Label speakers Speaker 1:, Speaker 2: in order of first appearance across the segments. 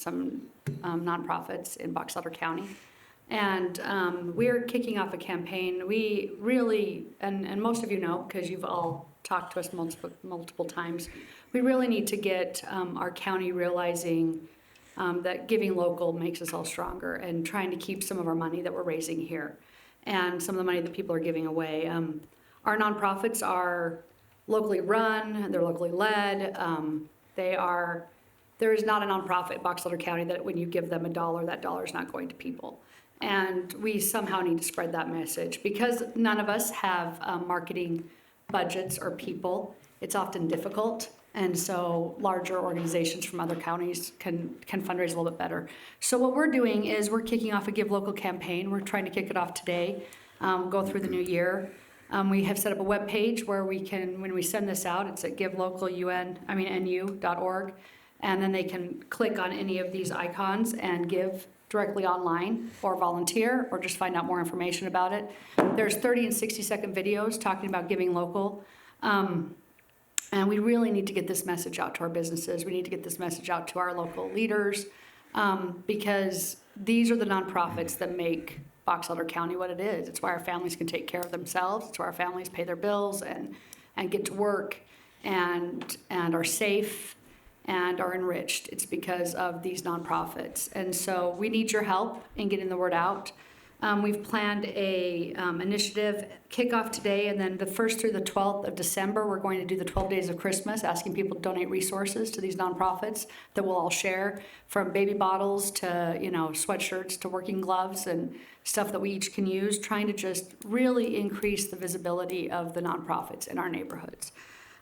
Speaker 1: some nonprofits in Box Elder County. And we're kicking off a campaign. We really, and most of you know, because you've all talked to us multiple times, we really need to get our county realizing that giving local makes us all stronger, and trying to keep some of our money that we're raising here and some of the money that people are giving away. Our nonprofits are locally run, they're locally led. There is not a nonprofit in Box Elder County that when you give them $1, that dollar is not going to people. And we somehow need to spread that message, because none of us have marketing budgets or people. It's often difficult. And so larger organizations from other counties can fundraise a little bit better. So what we're doing is we're kicking off a Give Local campaign. We're trying to kick it off today, go through the new year. We have set up a web page where we can, when we send this out, it's at nu.org. And then they can click on any of these icons and give directly online, or volunteer, or just find out more information about it. There's 30 and 60-second videos talking about giving local. And we really need to get this message out to our businesses. We need to get this message out to our local leaders, because these are the nonprofits that make Box Elder County what it is. It's why our families can take care of themselves. It's why our families pay their bills and get to work and are safe and are enriched. It's because of these nonprofits. And so we need your help in getting the word out. We've planned a initiative kickoff today, and then the 1st through the 12th of December, we're going to do the 12 days of Christmas, asking people to donate resources to these nonprofits that we'll all share, from baby bottles to, sweatshirts to working gloves and stuff that we each can use, trying to just really increase the visibility of the nonprofits in our neighborhoods.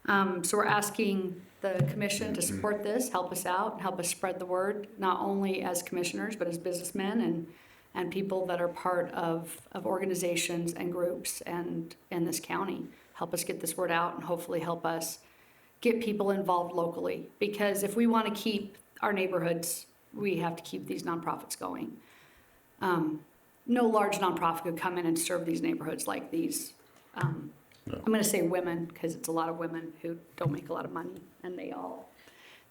Speaker 1: So we're asking the commission to support this, help us out, help us spread the word, not only as commissioners, but as businessmen and people that are part of organizations and groups and in this county. Help us get this word out, and hopefully help us get people involved locally. Because if we want to keep our neighborhoods, we have to keep these nonprofits going. No large nonprofit could come in and serve these neighborhoods like these. I'm going to say women, because it's a lot of women who don't make a lot of money, and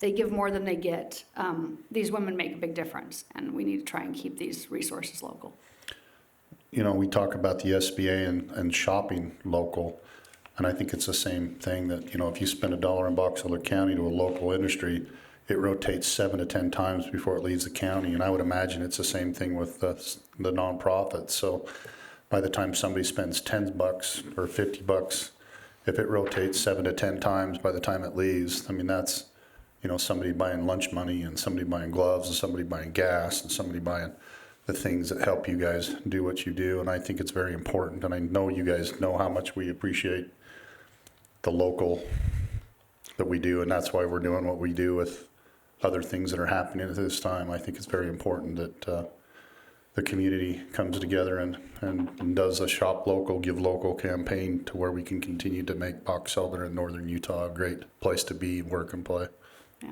Speaker 1: they give more than they get. These women make a big difference, and we need to try and keep these resources local.
Speaker 2: We talk about the SBA and shopping local, and I think it's the same thing that, if you spend $1 in Box Elder County to a local industry, it rotates 7 to 10 times before it leaves the county. And I would imagine it's the same thing with the nonprofits. So by the time somebody spends $10 or $50, if it rotates 7 to 10 times by the time it leaves, that's, somebody buying lunch money, and somebody buying gloves, and somebody buying gas, and somebody buying the things that help you guys do what you do. And I think it's very important. And I know you guys know how much we appreciate the local that we do. And that's why we're doing what we do with other things that are happening at this time. I think it's very important that the community comes together and does a shop local, give local campaign to where we can continue to make Box Elder and Northern Utah a great place to be, work, and play.
Speaker 1: Yeah.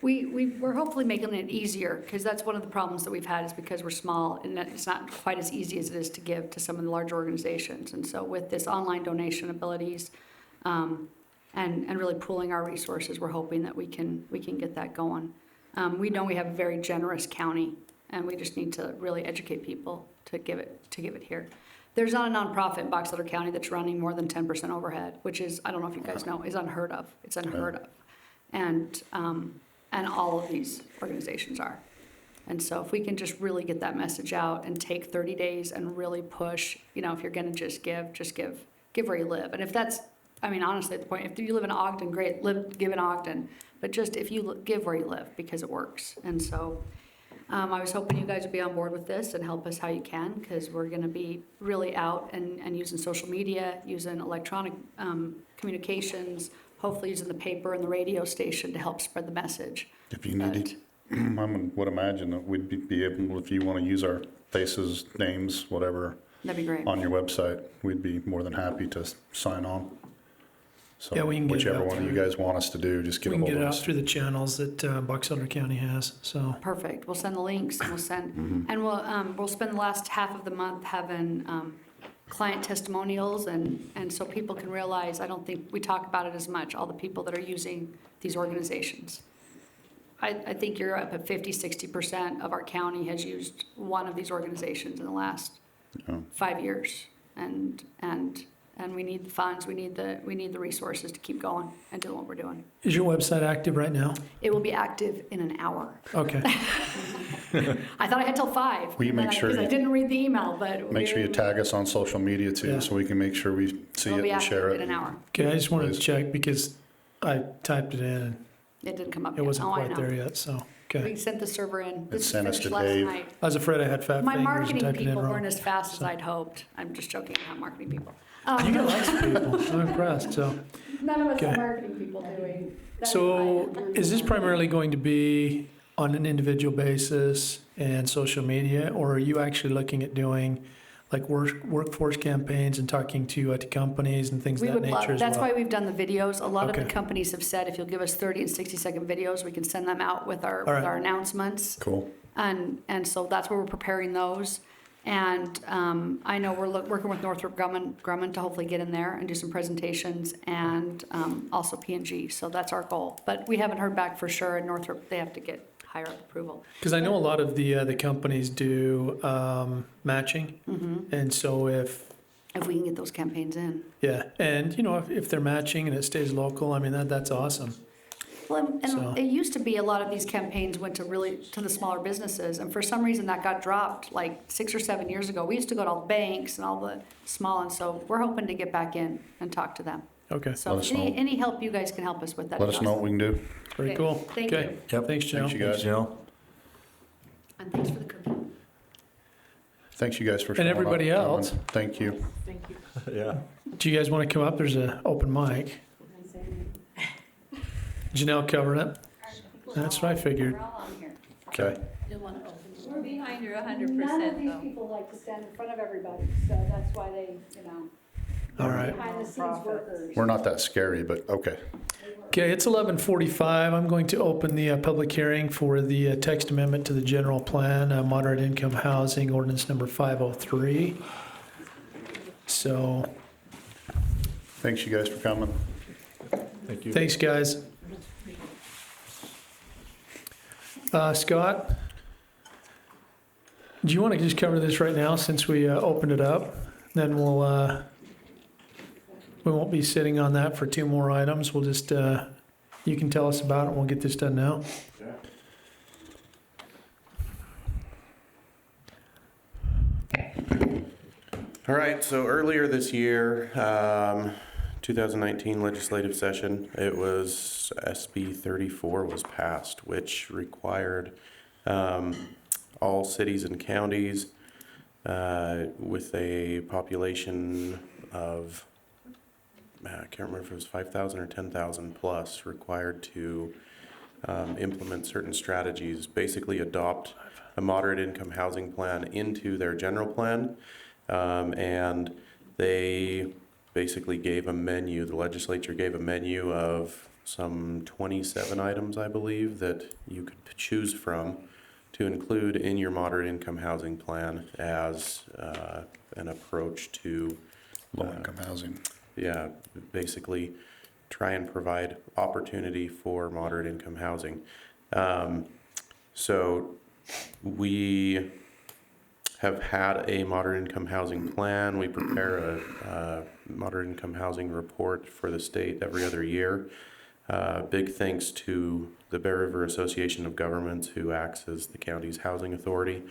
Speaker 1: We're hopefully making it easier, because that's one of the problems that we've had, is because we're small and it's not quite as easy as it is to give to some of the larger organizations. And so with this online donation abilities and really pooling our resources, we're hoping that we can get that going. We know we have a very generous county, and we just need to really educate people to give it here. There's not a nonprofit in Box Elder County that's running more than 10% overhead, which is, I don't know if you guys know, is unheard of. It's unheard of. And all of these organizations are. And so if we can just really get that message out and take 30 days and really push, if you're going to just give where you live. And if that's, honestly, at the point, if you live in Ogden, great, give in Ogden. But just if you give where you live, because it works. And so I was hoping you guys would be on board with this and help us how you can, because we're going to be really out and using social media, using electronic communications, hopefully using the paper and the radio station to help spread the message.
Speaker 2: If you need it, I would imagine that we'd be able, if you want to use our faces, names, whatever,
Speaker 1: that'd be great,
Speaker 2: on your website, we'd be more than happy to sign on. So
Speaker 3: Yeah, we can get
Speaker 2: whichever
Speaker 3: it out
Speaker 2: one you guys want us to do, just get
Speaker 3: We
Speaker 2: a
Speaker 3: can
Speaker 2: hold
Speaker 3: get it
Speaker 2: of
Speaker 3: out
Speaker 2: us.
Speaker 3: through the channels that Box Elder County has, so.
Speaker 1: Perfect. We'll send the links, and we'll send, and we'll spend the last half of the month having client testimonials, and so people can realize, I don't think we talk about it as much, all the people that are using these organizations. I think you're up at 50-60% of our county has used one of these organizations in the last
Speaker 2: Yeah.
Speaker 1: 5 years. And we need the funds, we need the resources to keep going and doing what we're doing.
Speaker 3: Is your website active right now?
Speaker 1: It will be active in an hour.
Speaker 3: Okay.
Speaker 1: I thought I had till 5.
Speaker 2: Will you make sure
Speaker 1: Because I
Speaker 2: you-
Speaker 1: didn't read the email, but.
Speaker 2: Make sure you tag us on social media too,
Speaker 3: Yeah.
Speaker 2: so we can make sure we see
Speaker 1: It'll
Speaker 2: it
Speaker 1: be
Speaker 2: and share
Speaker 1: active in
Speaker 2: it.
Speaker 1: an hour.
Speaker 3: Okay, I just wanted to
Speaker 2: Please.
Speaker 3: check because I typed it in and
Speaker 1: It didn't come up
Speaker 3: it
Speaker 1: yet.
Speaker 3: wasn't
Speaker 1: Oh, I
Speaker 3: quite
Speaker 1: know.
Speaker 3: there yet, so,
Speaker 1: We
Speaker 3: okay.
Speaker 1: sent the server in. This
Speaker 2: sent us
Speaker 1: finished
Speaker 2: to
Speaker 1: last
Speaker 2: Dave.
Speaker 1: night.
Speaker 3: I was afraid I had fat
Speaker 1: My
Speaker 3: fingers and
Speaker 1: marketing
Speaker 3: typed it in
Speaker 1: people
Speaker 3: wrong.
Speaker 1: weren't as fast as I'd hoped. I'm just joking, I'm not marketing people.
Speaker 3: You got lots of people. I'm impressed, so.
Speaker 1: None of us
Speaker 3: Okay.
Speaker 1: are marketing people doing.
Speaker 3: So is this primarily going to be on an individual basis and social media, or are you actually looking at doing like workforce campaigns and talking to companies and things of
Speaker 1: We
Speaker 3: that
Speaker 1: would
Speaker 3: nature
Speaker 1: love,
Speaker 3: as
Speaker 1: that's
Speaker 3: well?
Speaker 1: why we've done the videos. A lot of the
Speaker 3: Okay.
Speaker 1: companies have said if you'll give us 30 and 60-second videos, we can send them out with
Speaker 3: All right.
Speaker 1: our announcements.
Speaker 2: Cool.
Speaker 1: And so that's where we're preparing those. And I know we're working with Northrop Grumman to hopefully get in there and do some presentations, and also P&G. So that's our goal. But we haven't heard back for sure. And Northrop, they have to get higher up approval.
Speaker 3: Because I know a lot of the companies do matching,
Speaker 1: Mm-hmm.
Speaker 3: and so if
Speaker 1: If we can get those campaigns in.
Speaker 3: yeah, and if they're matching and it stays local, I mean that's awesome.
Speaker 1: Well, and
Speaker 3: So-
Speaker 1: it used to be a lot of these campaigns went to the smaller businesses, and for some reason that got dropped like 6 or 7 years ago. We used to go to all the banks and all the small, and so we're hoping to get back in and talk to them.
Speaker 3: Okay,
Speaker 1: So
Speaker 2: Let us
Speaker 1: any,
Speaker 2: know.
Speaker 1: any help you guys can help us with that.
Speaker 2: Let us know what we can do.
Speaker 3: very
Speaker 1: Okay,
Speaker 3: cool.
Speaker 1: thank
Speaker 3: Okay,
Speaker 1: you.
Speaker 4: Yep.
Speaker 3: thanks, Joe.
Speaker 2: Thanks, you guys.
Speaker 4: Jill.
Speaker 1: And thanks for the cookie.
Speaker 2: Thanks, you guys, for
Speaker 3: And
Speaker 2: showing up.
Speaker 3: everybody else.
Speaker 2: Thank you.
Speaker 4: Yeah.
Speaker 3: Do you guys want to come up? There's an open mic. Janelle covered it. That's what I figured.
Speaker 1: We're all on here.
Speaker 2: Okay.
Speaker 5: We're behind her 100%
Speaker 1: None of these
Speaker 5: though.
Speaker 1: people like to stand in front of everybody, so that's why they,
Speaker 3: All right.
Speaker 1: behind the scenes workers.
Speaker 2: We're not that scary, but okay.
Speaker 3: Okay, it's 11:45. I'm going to open the public hearing for the text amendment to the general plan, moderate income housing ordinance number 503. So,
Speaker 2: Thanks, you guys, for coming.
Speaker 4: Thank you.
Speaker 3: thanks, guys. Scott, do you want to just cover this right now since we opened it up? Then we won't be sitting on that for 2 more items. We'll just, you can tell us about it. We'll get this done now.
Speaker 6: All right, so earlier this year, 2019 legislative session, it was SB 34 was passed, which required all cities and counties with a population of, I can't remember if it was 5,000 or 10,000 plus, required to implement certain strategies, basically adopt a moderate income housing plan into their general plan. And they basically gave a menu, the legislature gave a menu of some 27 items, I believe, that you could choose from to include in your moderate income housing plan as an approach to,
Speaker 2: Low-income housing.
Speaker 6: yeah, basically try and provide opportunity for moderate income housing. So we have had a moderate income housing plan. We prepare a moderate income housing report for the state every other year. Big thanks to the Bear River Association of Governments, who acts as the county's housing authority.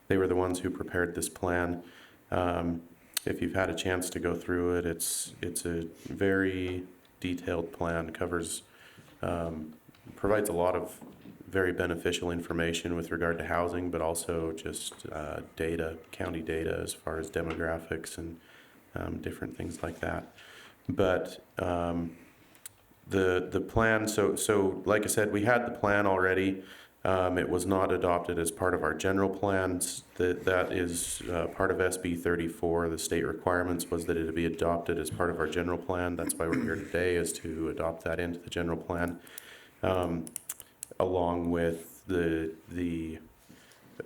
Speaker 6: They were the ones who prepared this plan. If you've had a chance to go through it, it's a very detailed plan, covers, provides a lot of very beneficial information with regard to housing, but also just data, county data as far as demographics and different things like that. But the plan, so like I said, we had the plan already. It was not adopted as part of our general plans. That is part of SB 34. The state requirements was that it be adopted as part of our general plan. That's why we're here today, is to adopt that into the general plan. Along with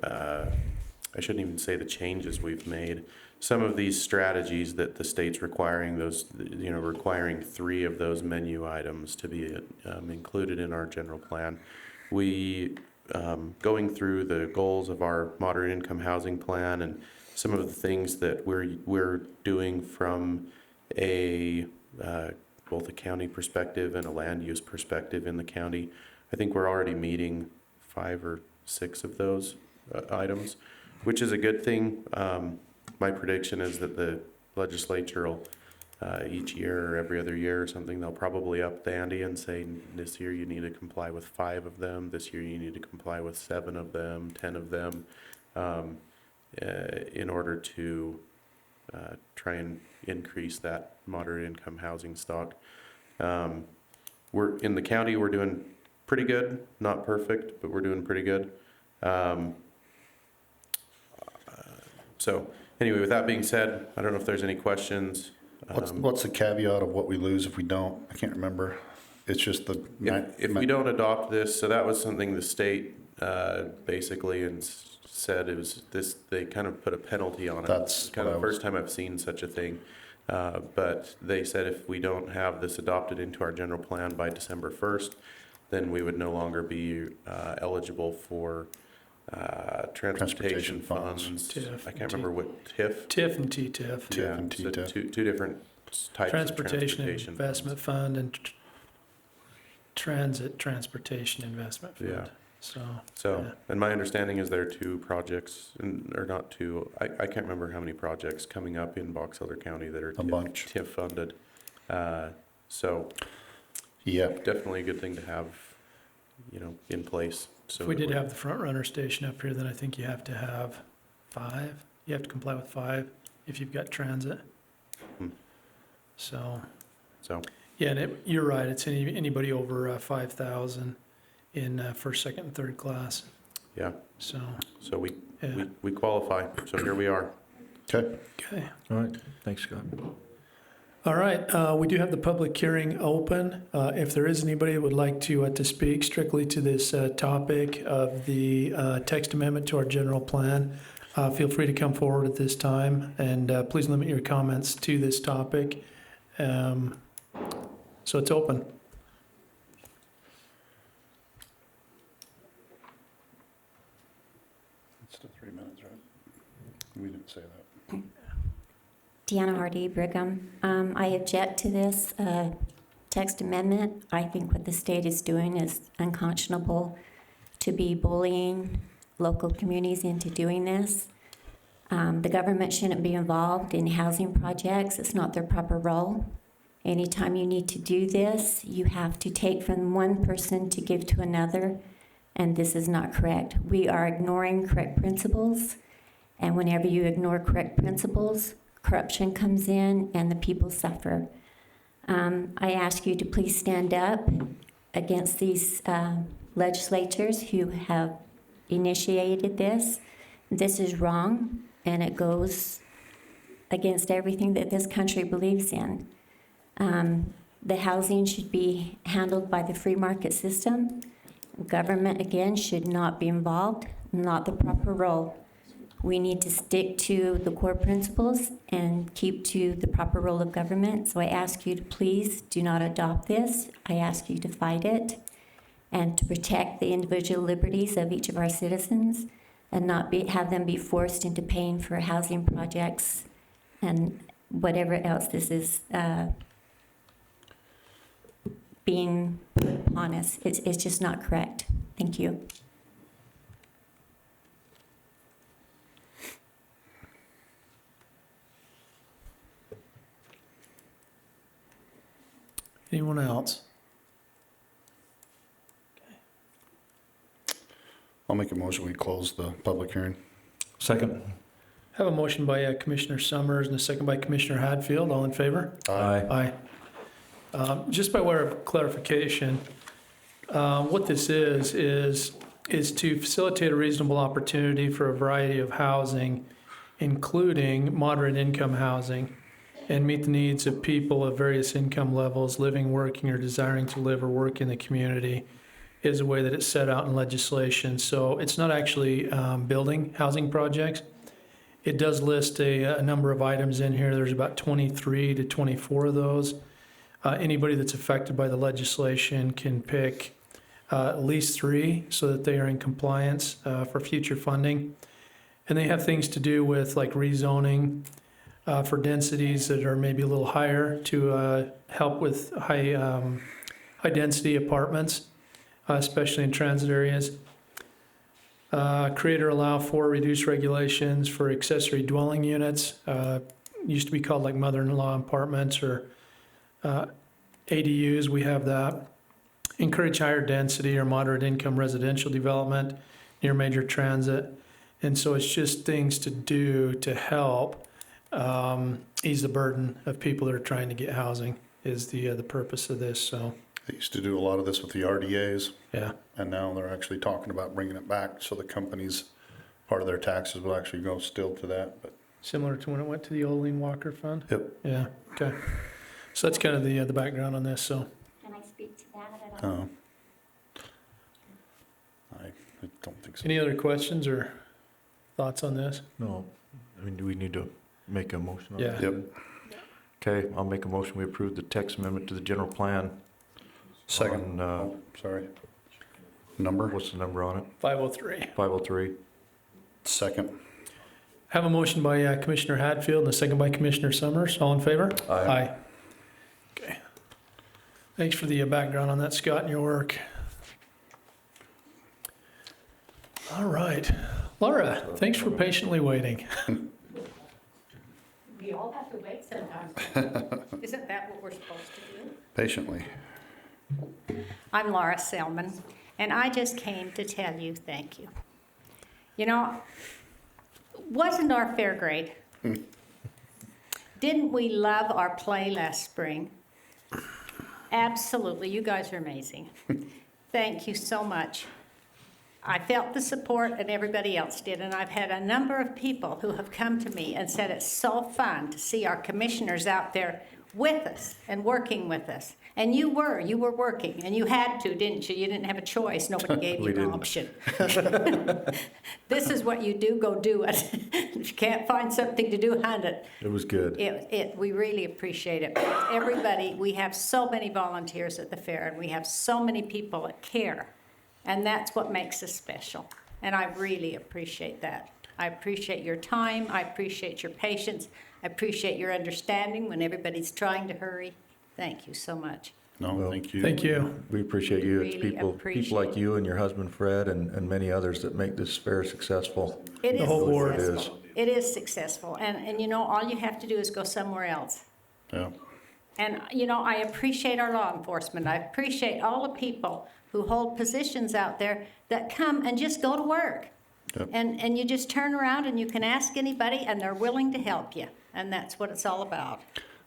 Speaker 6: I shouldn't even say the changes we've made. Some of these strategies that the state's requiring, requiring 3 of those menu items to be included in our general plan. we, going through the goals of our moderate income housing plan and some of the things that we're doing from a, both a county perspective and a land use perspective in the county, I think we're already meeting 5 or 6 of those items, which is a good thing. My prediction is that the legislature will, each year or every other year or something, they'll probably up the ante and say, this year you need to comply with 5 of them, this year you need to comply with 7 of them, 10 of them, in order to try and increase that moderate income housing stock. We're in the county, we're doing pretty good, not perfect, but we're doing pretty good. So anyway, with that being said, I don't know if there's any questions.
Speaker 2: What's the caveat of what we lose if we don't? I can't remember. It's just the.
Speaker 6: If we don't adopt this, so that was something the state basically and said it was this, they kind of put a penalty on it.
Speaker 2: That's
Speaker 6: kind of the first time I've seen such a thing. But they said if we don't have this adopted into our general plan by December 1st, then we would no longer be eligible for transportation funds.
Speaker 3: TIF.
Speaker 6: I can't remember what TIF.
Speaker 3: TIF and TTIF.
Speaker 2: TIF and
Speaker 6: so
Speaker 2: TTIF.
Speaker 6: two different types
Speaker 3: Transportation
Speaker 6: of transportation
Speaker 3: Investment Fund and Transit Transportation Investment Fund.
Speaker 6: Yeah.
Speaker 3: So,
Speaker 6: So,
Speaker 3: yeah.
Speaker 6: and my understanding is there are 2 projects, or not 2, I can't remember how many projects coming up in Box Elder County that are
Speaker 2: A bunch.
Speaker 6: TIF funded. So
Speaker 2: Yeah.
Speaker 6: definitely a good thing to have, in place. So
Speaker 3: If we
Speaker 6: that
Speaker 3: did
Speaker 6: we're-
Speaker 3: have the front runner station up here, then I think you have to have 5. You have to comply with 5 if you've got transit.
Speaker 6: Hmm.
Speaker 3: So,
Speaker 6: So,
Speaker 3: yeah, and you're right. It's anybody over 5,000 in first, second, and third class.
Speaker 6: yeah,
Speaker 3: So,
Speaker 6: so
Speaker 3: yeah.
Speaker 6: we qualify, so here we are.
Speaker 2: Okay.
Speaker 3: Okay.
Speaker 4: All right, thanks, Scott.
Speaker 3: All right, we do have the public hearing open. If there is anybody that would like to speak strictly to this topic of the text amendment to our general plan, feel free to come forward at this time, and please limit your comments to this topic. So it's open.
Speaker 2: It's still 3 minutes, right? We didn't say that.
Speaker 7: Deanna Hardy, Brigham. I object to this text amendment. I think what the state is doing is unconscionable to be bullying local communities into doing this. The government shouldn't be involved in housing projects. It's not their proper role. Anytime you need to do this, you have to take from one person to give to another, and this is not correct. We are ignoring correct principles, and whenever you ignore correct principles, corruption comes in and the people suffer. I ask you to please stand up against these legislators who have initiated this. This is wrong, and it goes against everything that this country believes in. The housing should be handled by the free market system. Government, again, should not be involved, not the proper role. We need to stick to the core principles and keep to the proper role of government. So I ask you to please do not adopt this. I ask you to fight it and to protect the individual liberties of each of our citizens and not have them be forced into paying for housing projects and whatever else this is being put upon us. It's just not correct. Thank you.
Speaker 3: Anyone else?
Speaker 2: I'll make a motion, we close the public hearing.
Speaker 4: Second.
Speaker 3: Have a motion by Commissioner Summers and a second by Commissioner Hadfield. All in favor?
Speaker 4: Aye.
Speaker 3: Aye. Just by way of clarification, what this is to facilitate a reasonable opportunity for a variety of housing, including moderate income housing, and meet the needs of people of various income levels living, working, or desiring to live or work in the community, is a way that it's set out in legislation. So it's not actually building housing projects. It does list a number of items in here. There's about 23 to 24 of those. Anybody that's affected by the legislation can pick at least 3, so that they are in compliance for future funding. And they have things to do with like rezoning for densities that are maybe a little higher to help with high density apartments, especially in transit areas. Create or allow for reduced regulations for accessory dwelling units. Used to be called like mother-in-law apartments or ADUs. We have that. Encourage higher density or moderate income residential development near major transit. And so it's just things to do to help ease the burden of people that are trying to get housing is the purpose of this. So
Speaker 2: They used to do a lot of this with the RDAs,
Speaker 3: yeah,
Speaker 2: and now they're actually talking about bringing it back, so the companies, part of their taxes will actually go still to that, but.
Speaker 3: similar to when it went to the old Lean Walker Fund.
Speaker 2: Yep.
Speaker 3: Yeah. Okay. So that's kind of the background on this. So
Speaker 7: Can I speak to that at all?
Speaker 2: I don't think so.
Speaker 3: any other questions or thoughts on this?
Speaker 4: No, I mean, do we need to make a motion on
Speaker 3: Yeah.
Speaker 4: that?
Speaker 2: Yep.
Speaker 4: Okay, I'll make a motion, we approve the text amendment to the general plan.
Speaker 2: Second,
Speaker 4: On,
Speaker 2: sorry. Number?
Speaker 4: what's the number on it?
Speaker 3: 503.
Speaker 4: 503.
Speaker 2: Second.
Speaker 3: Have a motion by Commissioner Hadfield and a second by Commissioner Summers. All in favor?
Speaker 4: Aye.
Speaker 3: Okay. Thanks for the background on that, Scott, and your work. All right. Laura, thanks for patiently waiting.
Speaker 5: We all have to wait sometimes. Isn't that what we're supposed to do?
Speaker 2: Patiently.
Speaker 5: I'm Laura Selman, and I just came to tell you thank you. You know, wasn't our fair great? Didn't we love our play last spring? Absolutely, you guys are amazing. Thank you so much. I felt the support and everybody else did, and I've had a number of people who have come to me and said it's so fun to see our commissioners out there with us and working with us. And you were working, and you had to, didn't you? You didn't have a choice. Nobody gave
Speaker 4: We
Speaker 5: you an
Speaker 4: didn't.
Speaker 5: option. This is what you do, go do it. If you can't find something to do, hunt it.
Speaker 4: It was good.
Speaker 5: We really appreciate it. Everybody, we have so many volunteers at the fair, and we have so many people that care. And that's what makes us special. And I really appreciate that. I appreciate your time. I appreciate your patience. I appreciate your understanding when everybody's trying to hurry. Thank you so much.
Speaker 2: No,
Speaker 4: Well,
Speaker 2: thank you.
Speaker 3: Thank you.
Speaker 4: We appreciate you. It's
Speaker 5: Really
Speaker 4: people
Speaker 5: appreciate
Speaker 4: like you and your husband Fred and many others that make this fair successful.
Speaker 5: It
Speaker 3: The
Speaker 5: is
Speaker 3: whole board
Speaker 5: successful. It is successful. And you know, all you have to do is go somewhere else.
Speaker 2: Yeah.
Speaker 5: And, you know, I appreciate our law enforcement. I appreciate all the people who hold positions out there that come and just go to work.
Speaker 2: Yep.
Speaker 5: And you just turn around and you can ask anybody and they're willing to help you. And that's what it's all about.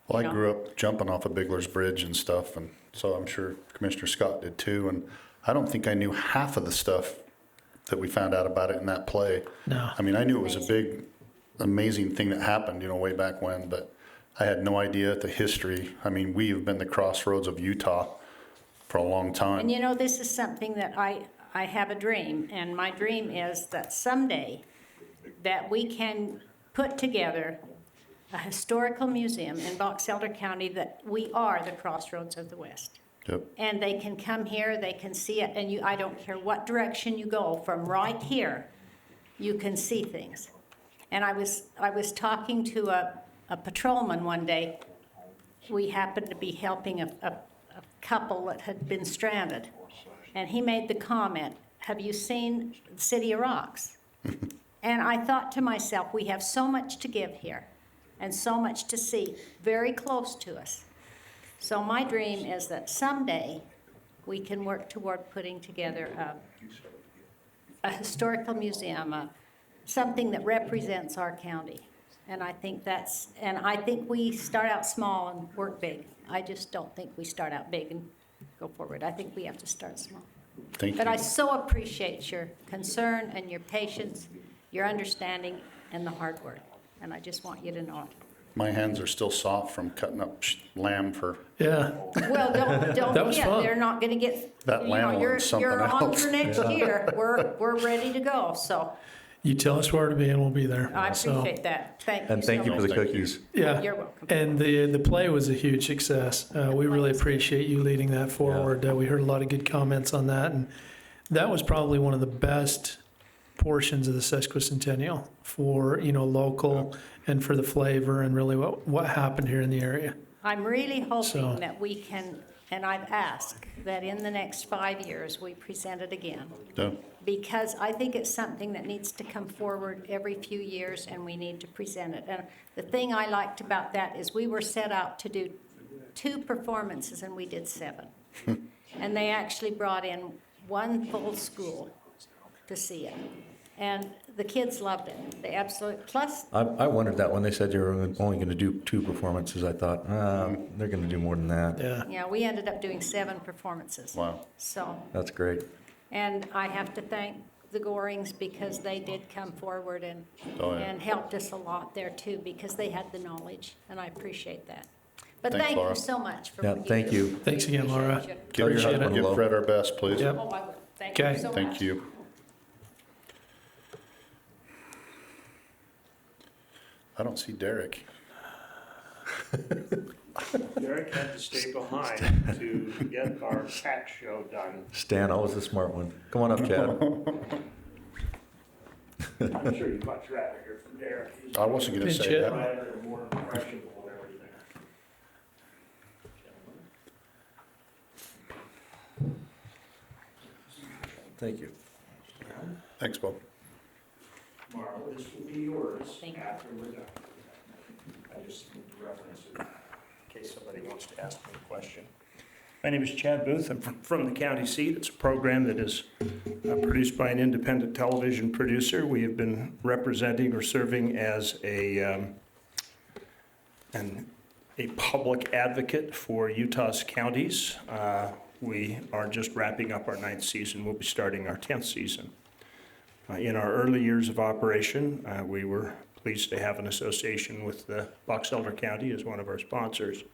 Speaker 2: Well, I
Speaker 5: You know.
Speaker 2: grew up jumping off of Bigler's Bridge and stuff, and so I'm sure Commissioner Scott did too. And I don't think I knew half of the stuff that we found out about it in that play.
Speaker 3: No.
Speaker 2: I mean, I knew it was a big, amazing thing that happened, way back when, but I had no idea the history. I mean, we have been the crossroads of Utah for a long time.
Speaker 5: And you know, this is something that I have a dream. And my dream is that someday that we can put together a historical museum in Box Elder County that we are the crossroads of the West.
Speaker 2: Yep.
Speaker 5: And they can come here, they can see it, and I don't care what direction you go, from right here, you can see things. And I was talking to a patrolman one day. We happened to be helping a couple that had been stranded. And he made the comment, "Have you seen the City of Rocks?" And I thought to myself, we have so much to give here and so much to see very close to us. So my dream is that someday we can work toward putting together a historical museum, something that represents our county. And I think we start out small and work big. I just don't think we start out big and go forward. I think we have to start small.
Speaker 2: Thank
Speaker 5: But I
Speaker 2: you.
Speaker 5: so appreciate your concern and your patience, your understanding, and the hard work. And I just want you to know it.
Speaker 2: My hands are still soft from cutting up lamb for,
Speaker 3: Yeah.
Speaker 5: Well, don't
Speaker 3: That was
Speaker 5: forget,
Speaker 3: fun.
Speaker 5: they're not gonna get,
Speaker 2: That
Speaker 5: you know,
Speaker 2: lamb
Speaker 5: you're
Speaker 2: one's something
Speaker 5: on
Speaker 2: else.
Speaker 5: for next year. We're ready to go, so.
Speaker 3: You tell us where to be and we'll be there.
Speaker 5: I
Speaker 3: So,
Speaker 5: appreciate that. Thank you
Speaker 4: And
Speaker 5: so
Speaker 4: thank you for
Speaker 5: much.
Speaker 4: the
Speaker 2: Thank you.
Speaker 4: cookies.
Speaker 3: Yeah.
Speaker 5: You're welcome.
Speaker 3: And the play was a huge success. We really appreciate you leading that forward. We heard a lot of good comments on that, and that was probably one of the best portions of the sesquicentennial for local and for the flavor and really what happened here in the area.
Speaker 5: I'm really hoping
Speaker 3: So-
Speaker 5: that we can, and I've asked, that in the next 5 years, we present it again.
Speaker 2: Yeah.
Speaker 5: Because I think it's something that needs to come forward every few years, and we need to present it. And the thing I liked about that is we were set out to do 2 performances, and we did 7. And they actually brought in 1 full school to see it. And the kids loved it. They absolutely, plus,
Speaker 4: I wondered that when they said you were only going to do 2 performances. I thought, they're going to do more than that.
Speaker 3: Yeah.
Speaker 5: we ended up doing 7 performances.
Speaker 2: Wow.
Speaker 5: So,
Speaker 4: That's great.
Speaker 5: and I have to thank the Gorings because they did come forward and,
Speaker 2: Oh, yeah.
Speaker 5: and helped us a lot there too, because they had the knowledge, and I appreciate that. But
Speaker 2: Thanks,
Speaker 5: thank
Speaker 2: Laura.
Speaker 5: you so much for
Speaker 4: Yeah,
Speaker 5: what you
Speaker 4: thank
Speaker 5: do.
Speaker 4: you.
Speaker 5: We
Speaker 3: Thanks again,
Speaker 5: appreciate
Speaker 3: Laura.
Speaker 5: you.
Speaker 2: Give, your
Speaker 3: Appreciate
Speaker 2: husband,
Speaker 3: it.
Speaker 2: give Fred our best, please.
Speaker 3: Yep.
Speaker 5: Oh, I will. Thank you
Speaker 3: Okay.
Speaker 5: so much.
Speaker 2: Thank you. I don't see Derek.
Speaker 8: Derek had to stay behind to get our tax show done.
Speaker 4: Stan, always the smart one. Come on up, Chad.
Speaker 8: I'm sure you'd much rather hear from Derek. He's
Speaker 2: I wasn't going to
Speaker 3: Pinch
Speaker 2: say
Speaker 3: it.
Speaker 2: that.
Speaker 8: quieter and more impressionable and everything.
Speaker 4: Thank you.
Speaker 2: Thanks, Bob.
Speaker 8: Marla, this will be yours
Speaker 5: Thank you.
Speaker 8: after we're done. I just need to reference it in case somebody wants to ask me a question. My name is Chad Booth. I'm from the county seat. It's a program that is produced by an independent television producer. We have been representing or serving as a public advocate for Utah's counties. We are just wrapping up our 9th season. We'll be starting our 10th season. In our early years of operation, we were pleased to have an association with Box Elder County as one of our sponsors.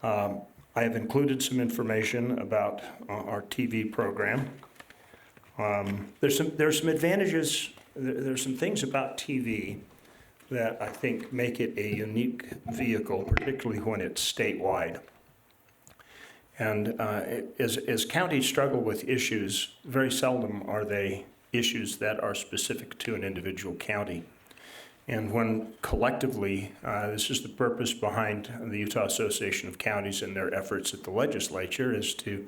Speaker 8: I have included some information about our TV program. There's some advantages, there's some things about TV that I think make it a unique vehicle, particularly when it's statewide. And as counties struggle with issues, very seldom are they issues that are specific to an individual county. And when collectively, this is the purpose behind the Utah Association of Counties and their efforts at the legislature, is to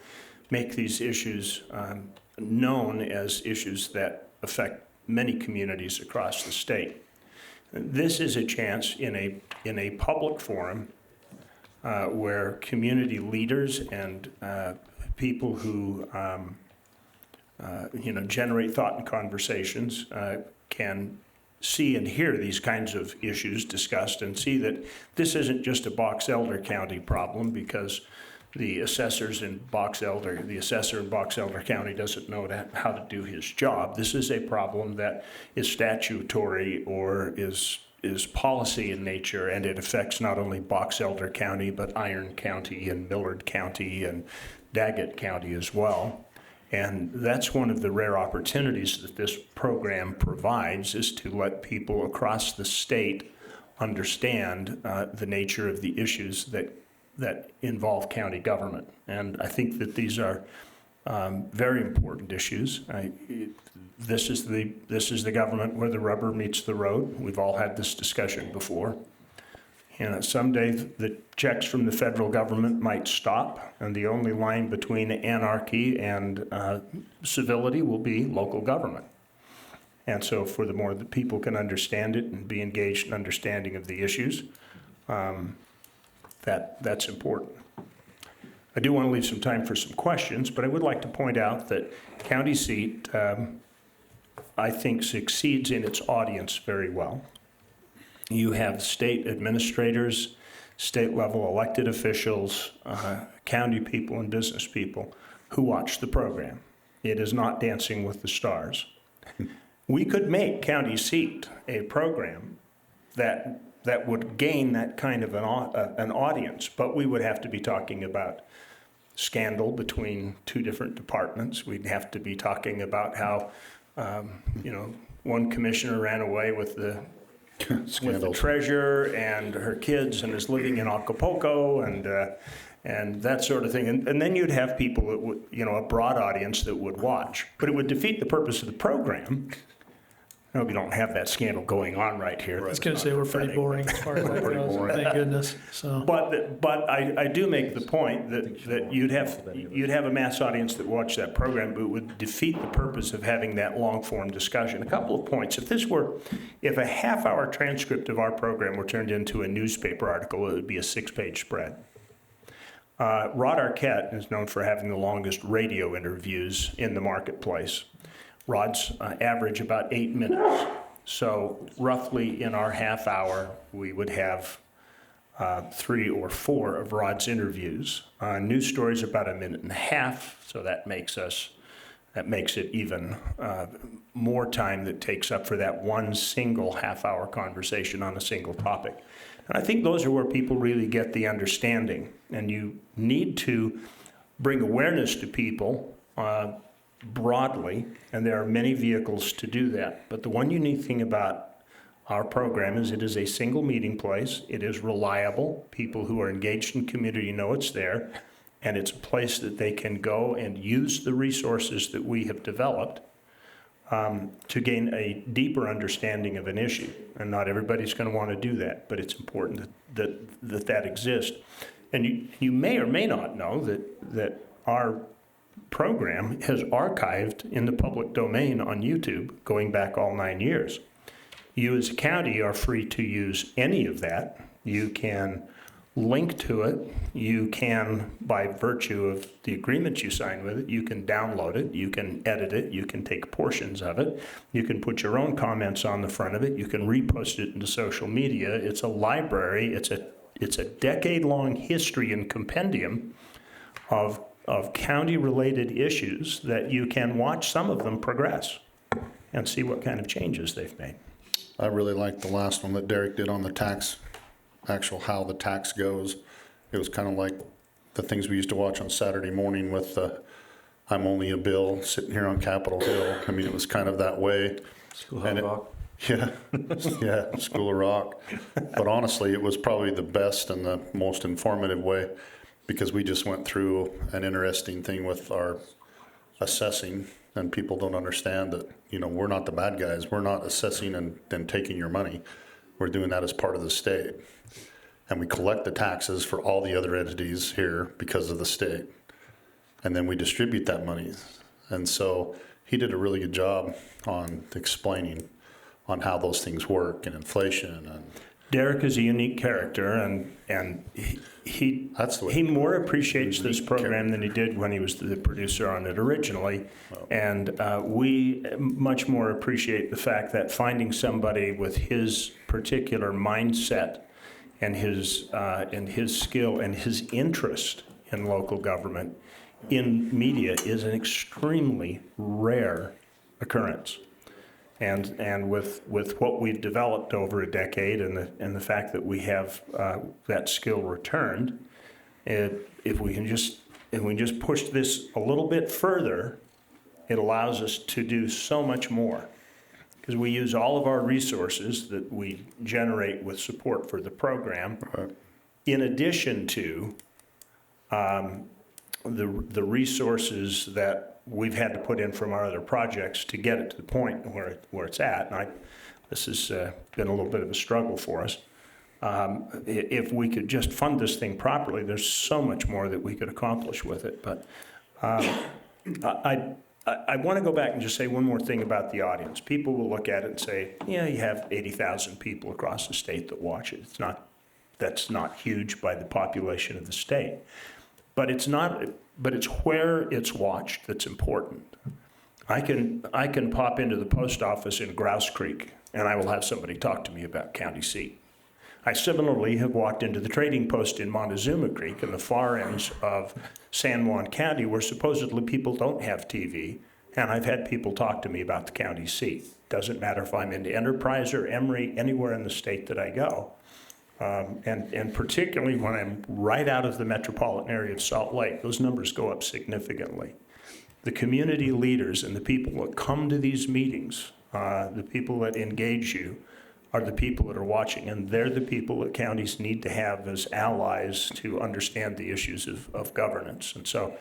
Speaker 8: make these issues known as issues that affect many communities across the state. This is a chance in a public forum where community leaders and people who generate thought and conversations can see and hear these kinds of issues discussed and see that this isn't just a Box Elder County problem because the assessor in Box Elder County doesn't know how to do his job. This is a problem that is statutory or is policy in nature, and it affects not only Box Elder County, but Iron County and Millard County and Daggett County as well. And that's one of the rare opportunities that this program provides, is to let people across the state understand the nature of the issues that involve county government. And I think that these are very important issues. This is the government where the rubber meets the road. We've all had this discussion before. Someday the checks from the federal government might stop, and the only line between anarchy and civility will be local government. And so for the more that people can understand it and be engaged in understanding of the issues, that's important. I do want to leave some time for some questions, but I would like to point out that county seat, I think, succeeds in its audience very well. You have state administrators, state-level elected officials, county people, and business people who watch the program. It is not Dancing with the Stars. We could make county seat a program that would gain that kind of an audience, but we would have to be talking about scandal between 2 different departments. We'd have to be talking about how one commissioner ran away with the
Speaker 2: Scandals.
Speaker 8: treasurer and her kids and is living in Acapulco and that sort of thing. And then you'd have people that would, a broad audience that would watch. But it would defeat the purpose of the program. No, we don't have that scandal going on right here.
Speaker 3: I was going to say, we're pretty boring as far as that
Speaker 2: Pretty
Speaker 3: goes,
Speaker 2: boring.
Speaker 3: thank goodness, so.
Speaker 8: But I do make the point that you'd have a mass audience that watched that program, but it would defeat the purpose of having that long-form discussion. A couple of points. If a half-hour transcript of our program were turned into a newspaper article, it would be a 6-page spread. Rod Arquette is known for having the longest radio interviews in the marketplace. Rod's average about 8 minutes. So roughly in our half hour, we would have 3 or 4 of Rod's interviews. News stories about 1.5 minutes, so that makes it even more time that takes up for that one single half-hour conversation on a single topic. And I think those are where people really get the understanding. And you need to bring awareness to people broadly, and there are many vehicles to do that. But the one unique thing about our program is it is a single meeting place. It is reliable. People who are engaged in community know it's there, and it's a place that they can go and use the resources that we have developed to gain a deeper understanding of an issue. And not everybody's going to want to do that, but it's important that exists. And you may or may not know that our program has archived in the public domain on YouTube going back all 9 years. You as a county are free to use any of that. You can link to it. You can, by virtue of the agreement you sign with it, you can download it, you can edit it, you can take portions of it, you can put your own comments on the front of it, you can repost it into social media. It's a library. It's a decade-long history and compendium of county-related issues that you can watch some of them progress and see what kind of changes they've made.
Speaker 2: I really liked the last one that Derek did on the tax, how the tax goes. It was kind of like the things we used to watch on Saturday morning with I'm Only a Bill sitting here on Capitol Hill. I mean, it was kind of that way.
Speaker 4: School
Speaker 2: And
Speaker 4: of Rock.
Speaker 2: Yeah, yeah, School of Rock. But honestly, it was probably the best and the most informative way, because we just went through an interesting thing with our assessing, and people don't understand that, we're not the bad guys. We're not assessing and then taking your money. We're doing that as part of the state. And we collect the taxes for all the other entities here because of the state. And then we distribute that money. And so he did a really good job on explaining on how those things work and inflation and
Speaker 8: Derek is a unique character, and he more appreciates this program than he did when he was the producer on it originally. And we much more appreciate the fact that finding somebody with his particular mindset and his skill and his interest in local government in media is an extremely rare occurrence. And with what we've developed over a decade and the fact that we have that skill returned, if we can just push this a little bit further, it allows us to do so much more. Because we use all of our resources that we generate with support for the program, in addition to the resources that we've had to put in from our other projects to get it to the point where it's at. And this has been a little bit of a struggle for us. If we could just fund this thing properly, there's so much more that we could accomplish with it. But I want to go back and just say one more thing about the audience. People will look at it and say, yeah, you have 80,000 people across the state that watch it. That's not huge by the population of the state. But it's where it's watched that's important. I can pop into the post office in Grouse Creek, and I will have somebody talk to me about county seat. I similarly have walked into the trading post in Montezuma Creek in the far ends of San Juan County, where supposedly people don't have TV, and I've had people talk to me about the county seat. Doesn't matter if I'm into Enterprise or Emory, anywhere in the state that I go. And particularly when I'm right out of the metropolitan area of Salt Lake, those numbers go up significantly. the community leaders and the people that come to these meetings, the people that engage you, are the people that are watching, and they're the people that counties need to have as allies to understand the issues of governance. And so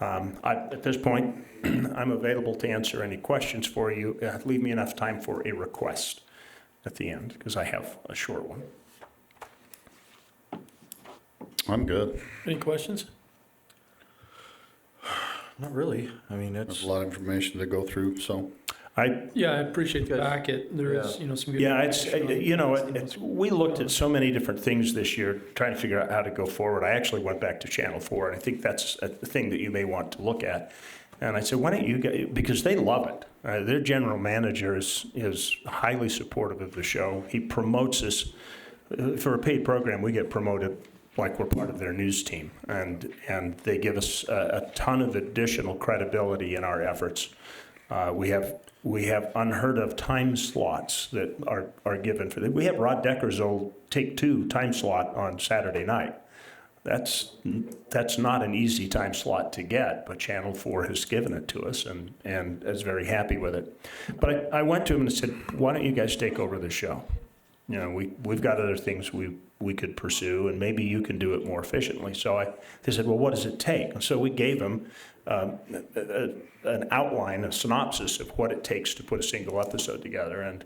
Speaker 8: at this point, I'm available to answer any questions for you. Leave me enough time for a request at the end, because I have a short one.
Speaker 2: I'm good.
Speaker 3: Any questions?
Speaker 4: Not really. I mean,
Speaker 2: There's
Speaker 4: it's,
Speaker 2: a lot of information to go through, so.
Speaker 3: Yeah, I appreciate the
Speaker 4: Good.
Speaker 3: packet. There is, some good.
Speaker 8: Yeah, it's,
Speaker 3: information on
Speaker 8: we looked at so many different things this year, trying to figure out how to go forward. I actually went back to Channel 4, and I think that's a thing that you may want to look at. And I said, why don't you guys, because they love it. Their general manager is highly supportive of the show. He promotes us. For a paid program, we get promoted like we're part of their news team. And they give us a ton of additional credibility in our efforts. We have unheard of time slots that are given for them. We have Rod Decker's old Take Two time slot on Saturday night. That's not an easy time slot to get, but Channel 4 has given it to us and is very happy with it. But I went to him and said, why don't you guys take over the show? We've got other things we could pursue, and maybe you can do it more efficiently. So they said, well, what does it take? And so we gave them an outline, a synopsis of what it takes to put a single episode together. And,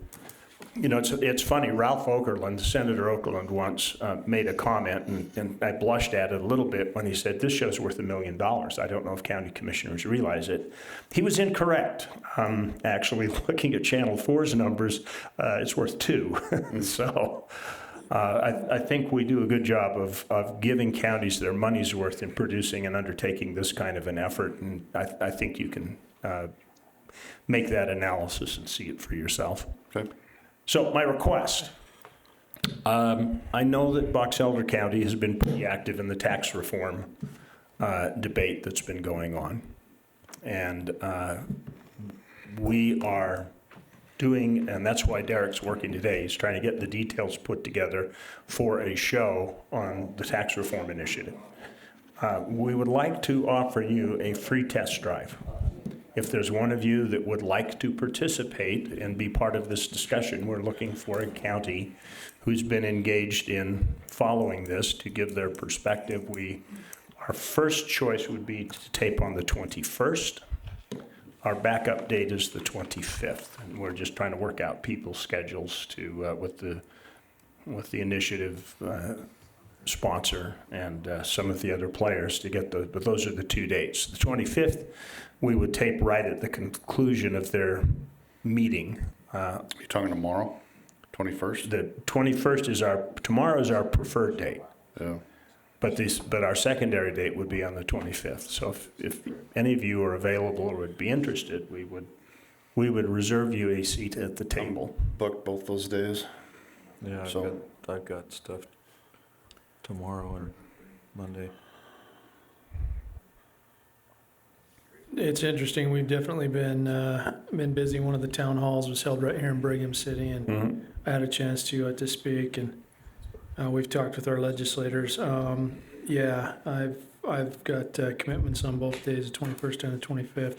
Speaker 8: it's funny, Ralph Okerlund, Senator Okerlund, once made a comment, and I blushed at it a little bit when he said, this show's worth $1 million. I don't know if county commissioners realize it. He was incorrect. Actually, looking at Channel 4's numbers, it's worth $2 million. So I think we do a good job of giving counties their money's worth in producing and undertaking this kind of an effort, and I think you can make that analysis and see it for yourself.
Speaker 2: Okay.
Speaker 8: So my request, I know that Box Elder County has been pretty active in the tax reform debate that's been going on, and we are doing, and that's why Derek's working today, he's trying to get the details put together for a show on the tax reform initiative. We would like to offer you a free test drive. If there's one of you that would like to participate and be part of this discussion, we're looking for a county who's been engaged in following this to give their perspective. Our first choice would be to tape on the 21st. Our backup date is the 25th, and we're just trying to work out people's schedules to with the initiative sponsor and some of the other players to get but those are the two dates. The 25th, we would tape right at the conclusion of their meeting.
Speaker 2: You're talking tomorrow, 21st?
Speaker 8: The 21st tomorrow is our preferred date.
Speaker 2: Yeah.
Speaker 8: But our secondary date would be on the 25th. So if any of you are available or would be interested, we would reserve you a seat at the table.
Speaker 2: Booked both those days.
Speaker 4: yeah,
Speaker 2: So-
Speaker 4: I've got stuff tomorrow or Monday.
Speaker 3: It's interesting. We've definitely been busy. One of the town halls was held right here in Brigham City, and I had a chance to speak, and we've talked with our legislators. I've got commitments on both days, the 21st and the 25th.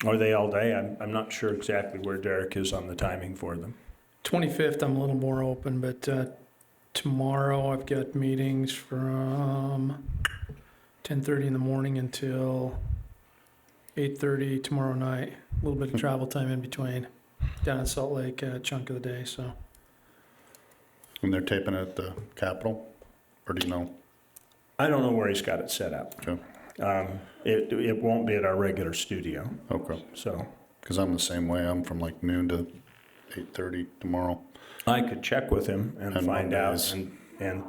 Speaker 8: Are they all day? I'm not sure exactly where Derek is on the timing for them.
Speaker 3: 25th, I'm a little more open, but tomorrow I've got meetings from 10:30 in the morning until 8:30 tomorrow night. A little bit of travel time in between, down in Salt Lake, a chunk of the day. So
Speaker 2: And they're taping it at the Capitol, or do you know?
Speaker 8: I don't know where he's got it set up.
Speaker 2: Okay.
Speaker 8: It won't be at our regular studio.
Speaker 2: Okay.
Speaker 8: So
Speaker 2: Because I'm the same way. I'm from like noon to 8:30 tomorrow.
Speaker 8: I could check with him and
Speaker 2: And
Speaker 8: find out.
Speaker 2: Mondays.
Speaker 8: And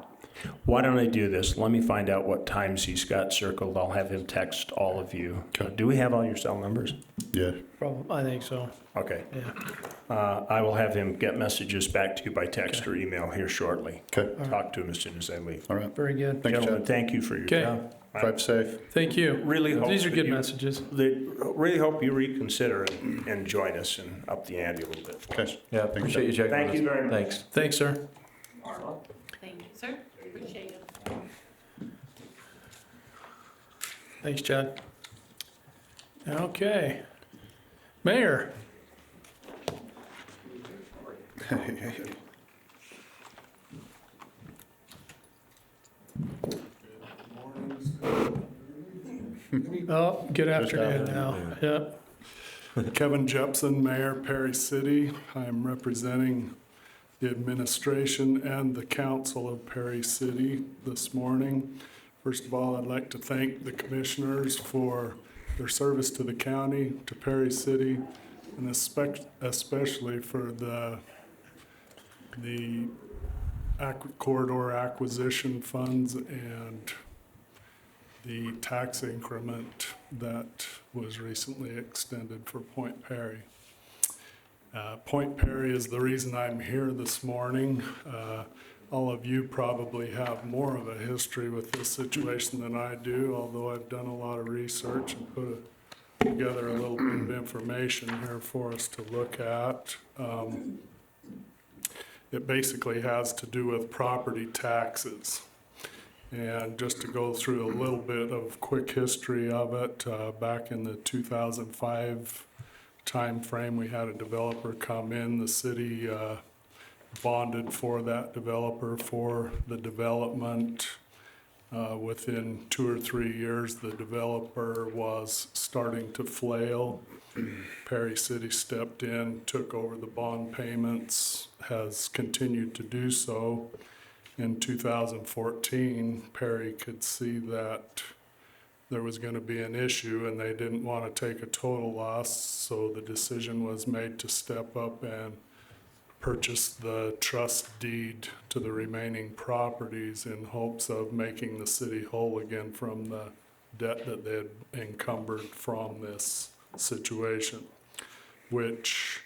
Speaker 8: why don't I do this? Let me find out what times he's got circled. I'll have him text all of you.
Speaker 2: Okay.
Speaker 8: Do we have all your cell numbers?
Speaker 2: Yeah.
Speaker 3: I think so.
Speaker 8: Okay.
Speaker 3: Yeah.
Speaker 8: I will have him get messages back to you by text or email here shortly.
Speaker 2: Okay.
Speaker 8: Talk to him as soon as I leave.
Speaker 2: All right.
Speaker 3: Very good.
Speaker 2: Thanks,
Speaker 8: Gentlemen,
Speaker 2: Chad.
Speaker 8: thank you for your
Speaker 3: Okay.
Speaker 8: time.
Speaker 2: Drive safe.
Speaker 3: Thank you.
Speaker 8: Really hope
Speaker 3: These are
Speaker 8: that
Speaker 3: good
Speaker 8: you-
Speaker 3: messages.
Speaker 8: Really hope you reconsider and join us and up the ante a little bit for us.
Speaker 2: Okay.
Speaker 4: Yeah,
Speaker 2: Thanks,
Speaker 4: appreciate you checking
Speaker 8: Thank
Speaker 4: with
Speaker 8: you
Speaker 4: us.
Speaker 8: very much.
Speaker 4: Thanks.
Speaker 3: Thanks, sir.
Speaker 5: Thank you, sir. Appreciate it.
Speaker 3: Thanks, Chad. Okay. Mayor? Oh, good afternoon now. Yep.
Speaker 9: Kevin Jepson, Mayor, Perry City. I'm representing the administration and the council of Perry City this morning. First of all, I'd like to thank the commissioners for their service to the county, to Perry City, and especially for the corridor acquisition funds and the tax increment that was recently extended for Point Perry. Point Perry is the reason I'm here this morning. All of you probably have more of a history with this situation than I do, although I've done a lot of research and put together a little bit of information here for us to look at. It basically has to do with property taxes. And just to go through a little bit of quick history of it, back in the 2005 timeframe, we had a developer come in. The city bonded for that developer for the development. Within 2 or 3 years, the developer was starting to flail. Perry City stepped in, took over the bond payments, has continued to do so. In 2014, Perry could see that there was going to be an issue and they didn't want to take a total loss, so the decision was made to step up and purchase the trust deed to the remaining properties in hopes of making the city whole again from the debt that they had encumbered from this situation, which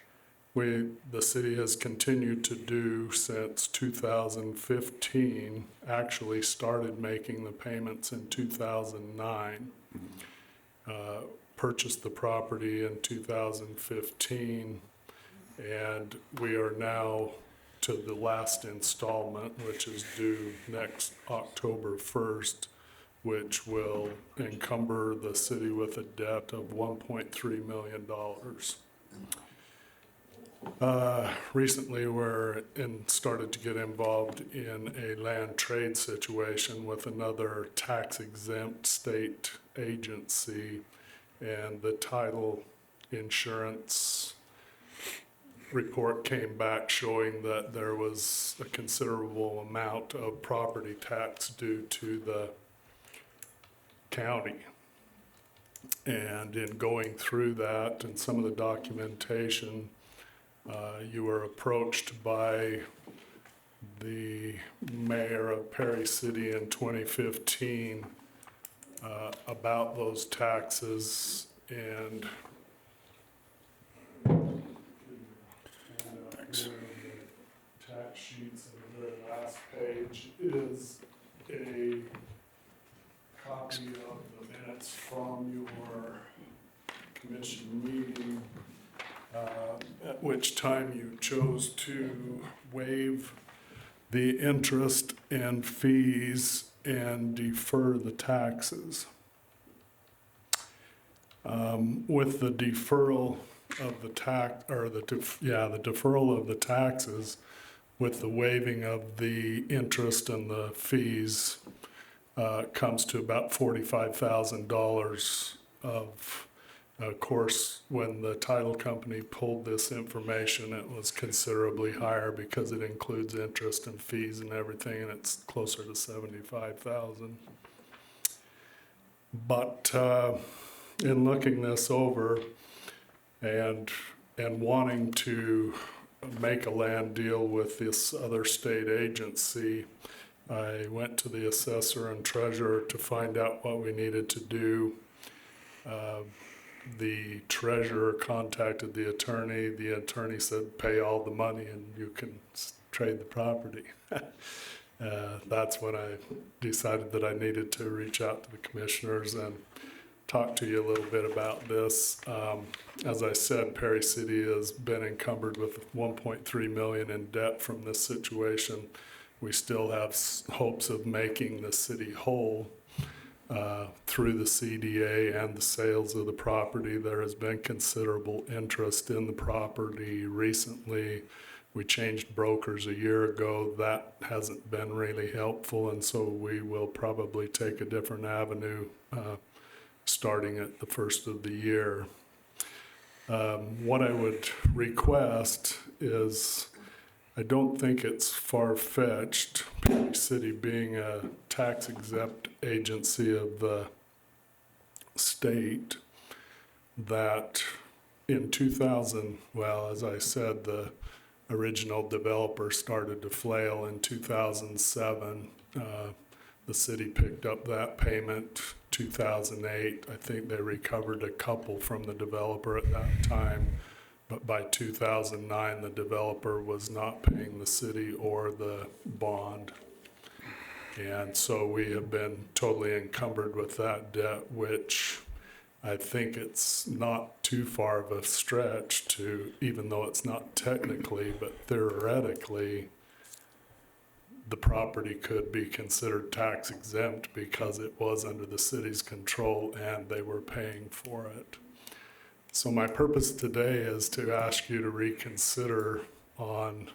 Speaker 9: the city has continued to do since 2015, actually started making the payments in 2009, purchased the property in 2015, and we are now to the last installment, which is due next October 1st, which will encumber the city with a debt of $1.3 million. Recently, started to get involved in a land trade situation with another tax-exempt state agency, and the title insurance report came back showing that there was a considerable amount of property tax due to the county. And in going through that and some of the documentation, you were approached by the mayor of Perry City in 2015 about those taxes, and tax sheets on the very last page is a copy of the minutes from your commission meeting, at which time you chose to waive the interest and fees and defer the taxes. With the deferral of the the deferral of the taxes, with the waiving of the interest and the fees, comes to about $45,000 of course, when the title company pulled this information, it was considerably higher because it includes interest and fees and everything, and it's closer to $75,000. But in looking this over and wanting to make a land deal with this other state agency, I went to the assessor and treasurer to find out what we needed to do. The treasurer contacted the attorney said, pay all the money and you can trade the property. That's when I decided that I needed to reach out to the commissioners and talk to you a little bit about this. As I said, Perry City has been encumbered with $1.3 million in debt from this situation. We still have hopes of making the city whole. through the CDA and the sales of the property, there has been considerable interest in the property recently. We changed brokers a year ago. That hasn't been really helpful, and so we will probably take a different avenue starting at the first of the year. What I would request is, I don't think it's far-fetched, Peoria City being a tax-exempt agency of the state, that in 2000, well, as I said, the original developer started to flail in 2007. The city picked up that payment. 2008, I think they recovered a couple from the developer at that time. But by 2009, the developer was not paying the city or the bond. And so we have been totally encumbered with that debt, which I think it's not too far of a stretch to, even though it's not technically, but theoretically, the property could be considered tax exempt because it was under the city's control and they were paying for it. So my purpose today is to ask you to reconsider on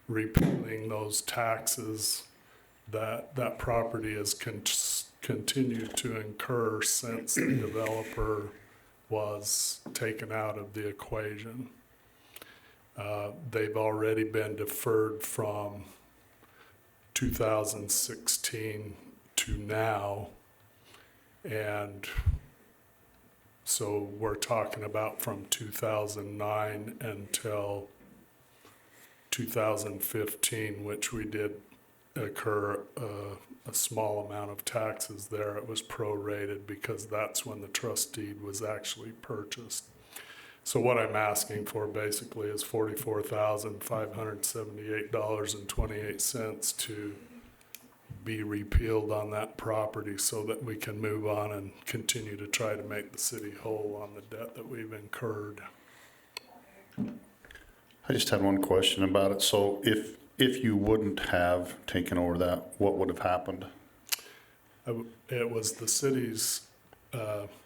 Speaker 9: repealing those taxes that that property has continued to incur since the developer was taken out of the equation. They've already been deferred from 2016 to now, and so we're talking about from 2009 until 2015, which we did incur a small amount of taxes there. It was prorated because that's when the trust deed was actually purchased. So what I'm asking for basically is $44,578.28 to be repealed on that property so that we can move on and continue to try to make the city whole on the debt that we've incurred.
Speaker 2: I just had one question about it. So if you wouldn't have taken over that, what would have happened?
Speaker 9: It was the city's,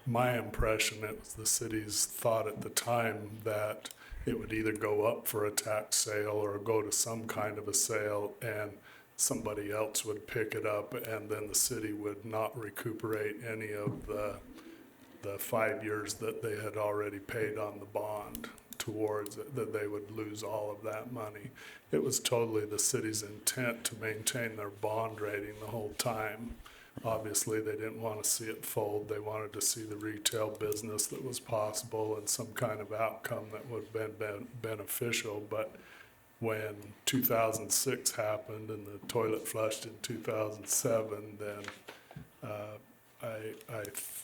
Speaker 9: my impression, it was the city's thought at the time that it would either go up for a tax sale or go to some kind of a sale, and somebody else would pick it up, and then the city would not recuperate any of the 5 years that they had already paid on the bond towards it, that they would lose all of that money. It was totally the city's intent to maintain their bond rating the whole time. Obviously, they didn't want to see it fold. They wanted to see the retail business that was possible and some kind of outcome that would have been beneficial. But when 2006 happened and the toilet flushed in 2007, then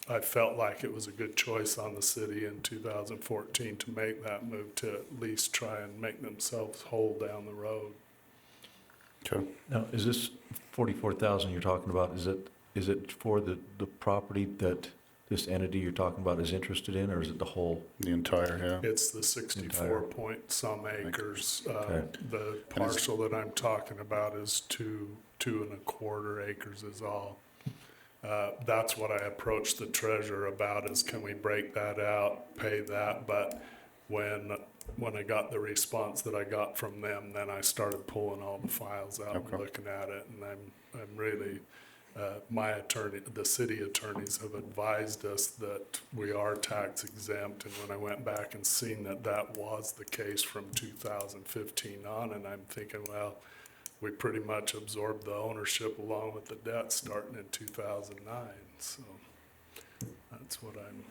Speaker 9: I felt like it was a good choice on the city in 2014 to make that move to at least try and make themselves whole down the road.
Speaker 2: Okay.
Speaker 4: Now, is this 44,000 you're talking about, is it for the property that this entity you're talking about is interested in, or is it the whole?
Speaker 2: The entire, yeah.
Speaker 9: It's the 64 point some acres.
Speaker 4: Okay.
Speaker 9: The parcel that I'm talking about is 2.25 acres is all. That's what I approached the treasurer about, is can we break that out, pay that? But when I got the response that I got from them, then I started pulling all the files out and looking at it, and I'm really, my attorney, the city attorneys have advised us that we are tax exempt, and when I went back and seen that that was the case from 2015 on, and I'm thinking, well, we pretty much absorbed the ownership along with the debt starting in 2009, so that's what I'm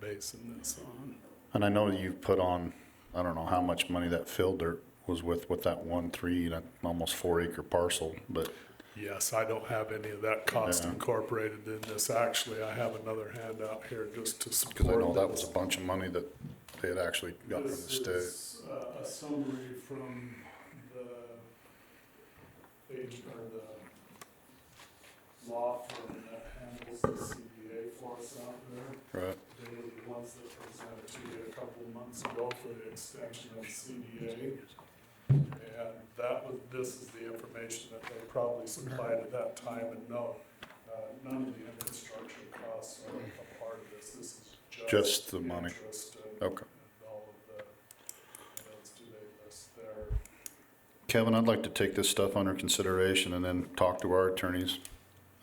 Speaker 9: basing this on.
Speaker 2: And I know you've put on, I don't know how much money that fill dirt was with that 1.3, that almost 4 acre parcel, but.
Speaker 9: Yes, I don't have any of that cost incorporated in this. Actually, I have another handout here just to support.
Speaker 2: Because I know that was a bunch of money that they had actually got from the state.
Speaker 9: This is a summary from the law firm that handles the CDA for us out there.
Speaker 2: Right.
Speaker 9: They were the ones that presented to you a couple of months ago for the extension of CDA. And this is the information that they probably supplied at that time. And no, None of the construction costs are a part of this. This is
Speaker 2: Just the money.
Speaker 9: interest and
Speaker 2: Okay.
Speaker 9: and all of the, what else do they list there?
Speaker 2: Kevin, I'd like to take this stuff under consideration and then talk to our attorneys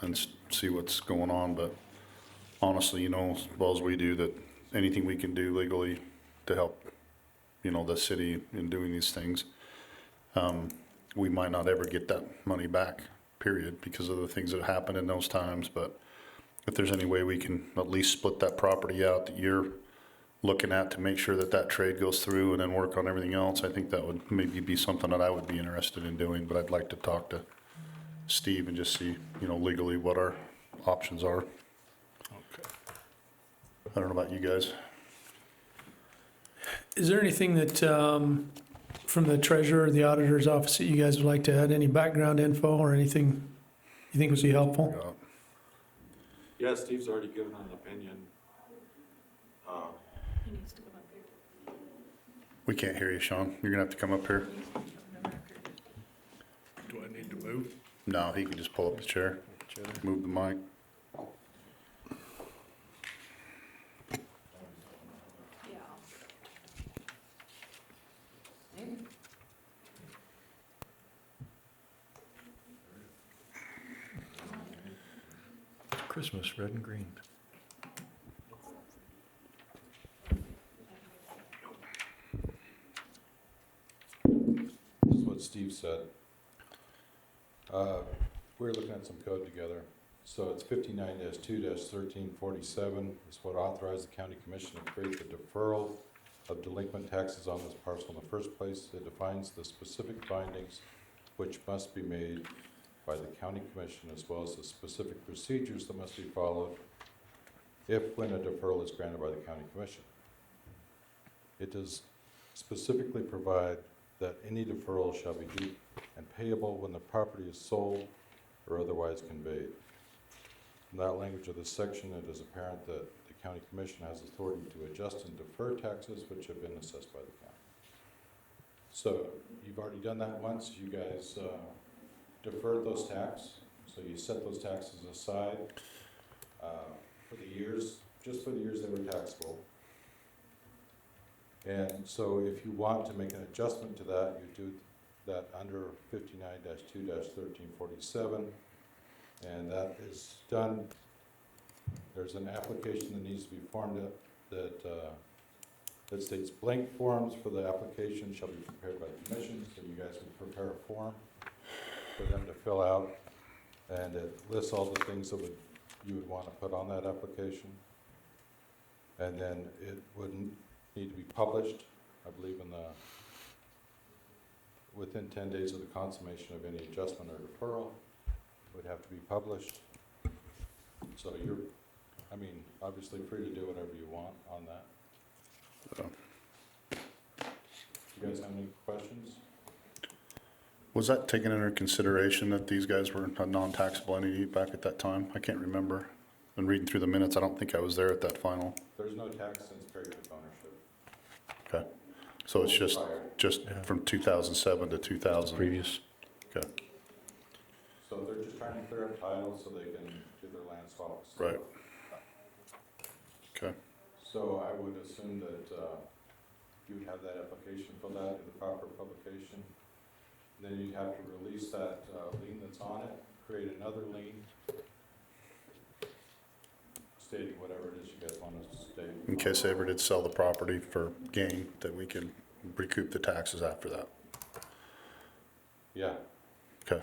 Speaker 2: and see what's going on, but honestly, you know as well as we do that anything we can do legally to help, you know, the city in doing these things, we might not ever get that money back, period, because of the things that happen in those times, but if there's any way we can at least split that property out that you're looking at to make sure that that trade goes through and then work on everything else, I think that would maybe be something that I would be interested in doing, but I'd like to talk to Steve and just see, you know, legally what our options are.
Speaker 9: Okay.
Speaker 2: I don't know about you guys.
Speaker 3: Is there anything that, from the treasurer or the auditor's office that you guys would like to add, any background info or anything you think would be helpful?
Speaker 10: Yeah, Steve's already given an opinion.
Speaker 2: We can't hear you, Sean. You're gonna have to come up here.
Speaker 8: Do I need to move?
Speaker 2: No, he can just pull up the chair, move the mic.
Speaker 4: Christmas, red and green.
Speaker 10: This is what Steve said. We're looking at some code together. So it's 59-2-1347 is what authorized the county commission to create the deferral of delinquent taxes on this parcel in the first place. It defines the specific findings which must be made by the county commission, as well as the specific procedures that must be followed if when a deferral is granted by the county commission. It does specifically provide that any deferral shall be due and payable when the property is sold or otherwise conveyed. From that language of this section, it is apparent that the county commission has authority to adjust and defer taxes which have been assessed by the county. So you've already done that once. You guys deferred those taxes, so you set those taxes aside for the years, just for the years they were taxable. And so if you want to make an adjustment to that, you do that under 59-2-1347, and that is done. There's an application that needs to be formed that states blank forms for the application shall be prepared by the commission, so you guys would prepare a form for them to fill out, and it lists all the things that you would want to put on that application. And then it wouldn't need to be published, I believe, within 10 days of the consummation of any adjustment or deferral. It would have to be published. So you're, obviously free to do whatever you want on that. You guys have any questions?
Speaker 2: Was that taken under consideration that these guys were a non-taxable entity back at that time? I can't remember. And reading through the minutes, I don't think I was there at that final.
Speaker 10: There's no tax since period of ownership.
Speaker 2: Okay. So it's just
Speaker 4: Yeah.
Speaker 2: from 2007 to 2000.
Speaker 4: Previous.
Speaker 2: Okay,
Speaker 10: So they're just trying to clear up title so they can do their land swaps.
Speaker 2: right. Okay,
Speaker 10: So I would assume that you would have that application filled out in the proper publication. Then you'd have to release that lien that's on it, create another lien stating whatever it is you guys want us to state.
Speaker 2: in case they ever did sell the property for gain, that we can recoup the taxes after that.
Speaker 10: Yeah.
Speaker 2: Okay,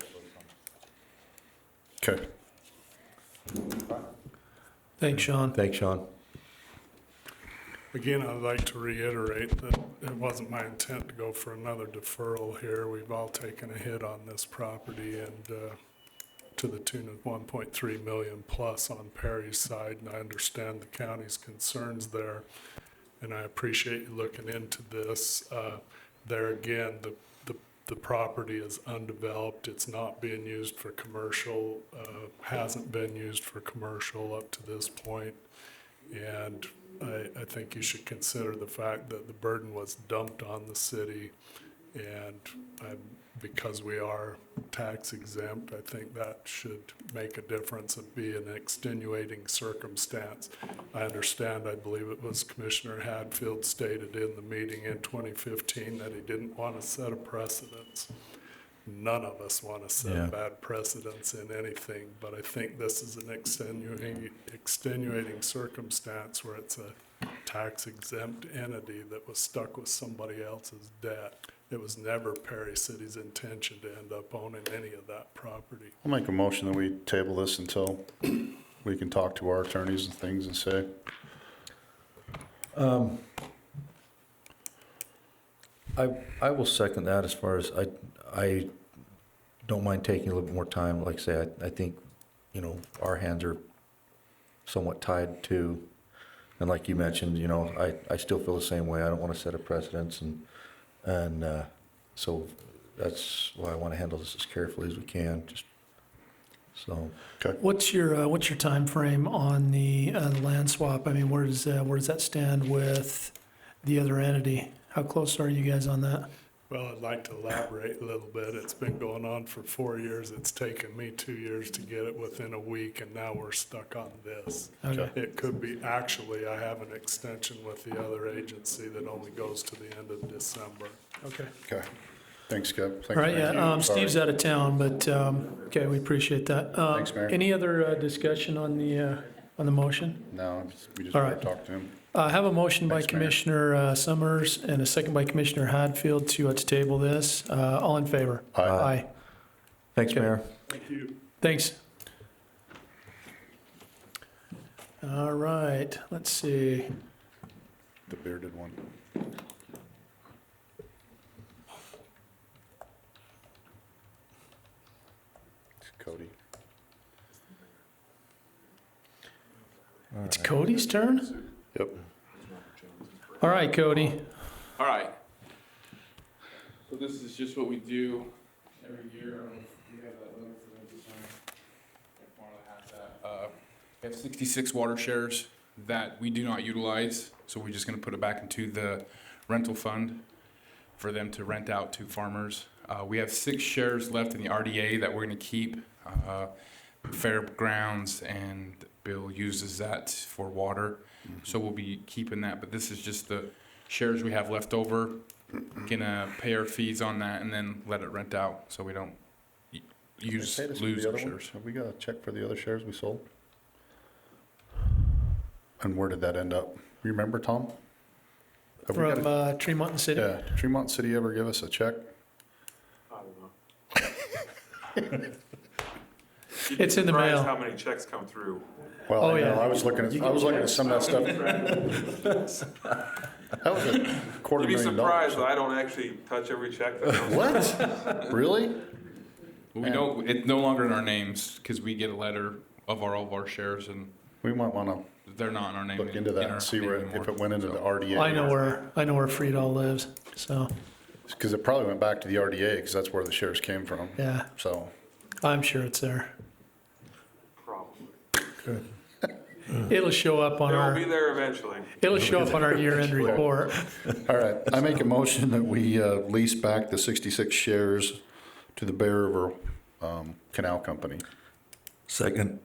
Speaker 2: okay.
Speaker 3: Thanks, Sean.
Speaker 4: Thanks, Sean.
Speaker 9: Again, I'd like to reiterate that it wasn't my intent to go for another deferral here. We've all taken a hit on this property and to the tune of 1.3 million plus on Perry's side, and I understand the county's concerns there, and I appreciate you looking into this. There again, the property is undeveloped. It's not being used for commercial, hasn't been used for commercial up to this point, and I think you should consider the fact that the burden was dumped on the city, And because we are tax exempt, I think that should make a difference and be an extenuating circumstance. I understand, I believe it was Commissioner Hadfield stated in the meeting in 2015 that he didn't want to set a precedence. None of us want to set
Speaker 4: Yeah.
Speaker 9: bad precedents in anything, but I think this is an extenuating circumstance where it's a tax exempt entity that was stuck with somebody else's debt. It was never Perry City's intention to end up owning any of that property.
Speaker 2: I'll make a motion that we table this until we can talk to our attorneys and things and say,
Speaker 4: I will second that as far as I don't mind taking a little bit more time. Like I say, I think, you know, our hands are somewhat tied too. And like you mentioned, you know, I still feel the same way. I don't want to set a precedence and so that's why I want to handle this as carefully as we can, just, so.
Speaker 3: What's your time frame on the land swap? I mean, where does that stand with the other entity? How close are you guys on that?
Speaker 9: Well, I'd like to elaborate a little bit. It's been going on for 4 years. It's taken me 2 years to get it within a week, and now we're stuck on this.
Speaker 3: Okay.
Speaker 9: It could be, actually, I have an extension with the other agency that only goes to the end of December.
Speaker 3: Okay.
Speaker 2: okay, thanks, Kev.
Speaker 3: All right, yeah, Steve's out of town, but, okay, we appreciate that.
Speaker 2: Thanks, Mayor.
Speaker 3: Any other discussion on the motion?
Speaker 2: No, we just
Speaker 3: All
Speaker 2: want
Speaker 3: right.
Speaker 2: to talk to him.
Speaker 3: I have a motion by
Speaker 2: Thanks, Mayor.
Speaker 3: Commissioner Summers and a second by Commissioner Hadfield to table this. All in favor?
Speaker 2: Aye.
Speaker 4: Thanks,
Speaker 3: Okay.
Speaker 4: Mayor.
Speaker 9: Thank you.
Speaker 3: Thanks. All right, let's see.
Speaker 2: The bearded one. It's Cody.
Speaker 3: It's Cody's turn?
Speaker 2: Yep.
Speaker 3: All right, Cody.
Speaker 11: All right. So this is just what we do every year. We have that letter for them to sign. If Marla has that. We have 66 water shares that we do not utilize, so we're just gonna put it back into the rental fund for them to rent out to farmers. We have 6 shares left in the RDA that we're gonna keep. Fairgrounds and Bill uses that for water, so we'll be keeping that, but this is just the shares we have left over. Gonna pay our fees on that and then let it rent out, so we don't lose our shares.
Speaker 2: Have we got a check for the other shares we sold? And where did that end up? You remember, Tom? Have we got
Speaker 3: From
Speaker 2: a-
Speaker 3: Tremont City.
Speaker 2: Yeah, did Tremont City ever give us a check?
Speaker 3: It's in the
Speaker 12: Surprised
Speaker 3: mail.
Speaker 12: how many checks come through.
Speaker 2: Well,
Speaker 3: Oh,
Speaker 2: I know,
Speaker 3: yeah.
Speaker 2: I was looking at some of that stuff. That was a
Speaker 12: You'd be
Speaker 2: $250,000.
Speaker 12: surprised that I don't actually touch every check that comes through.
Speaker 2: What? Really?
Speaker 11: We don't, it's no longer in our names, because we get a letter of all of our shares, and
Speaker 2: We might want to
Speaker 11: they're not in our name.
Speaker 2: look into that
Speaker 11: in our
Speaker 2: and see
Speaker 11: name
Speaker 2: where,
Speaker 11: anymore.
Speaker 2: if it went into the
Speaker 11: So,
Speaker 2: RDA.
Speaker 3: I know where Friedel lives, so,
Speaker 2: Because it probably went back to the RDA, because that's where the shares came from.
Speaker 3: yeah,
Speaker 2: So,
Speaker 3: I'm sure it's there.
Speaker 12: Probably.
Speaker 3: It'll show up on
Speaker 12: It'll be
Speaker 3: our,
Speaker 12: there eventually.
Speaker 3: it'll show up on our year-end report.
Speaker 2: all right, I make a motion that we lease back the 66 shares to the Bear River Canal Company.
Speaker 4: Second.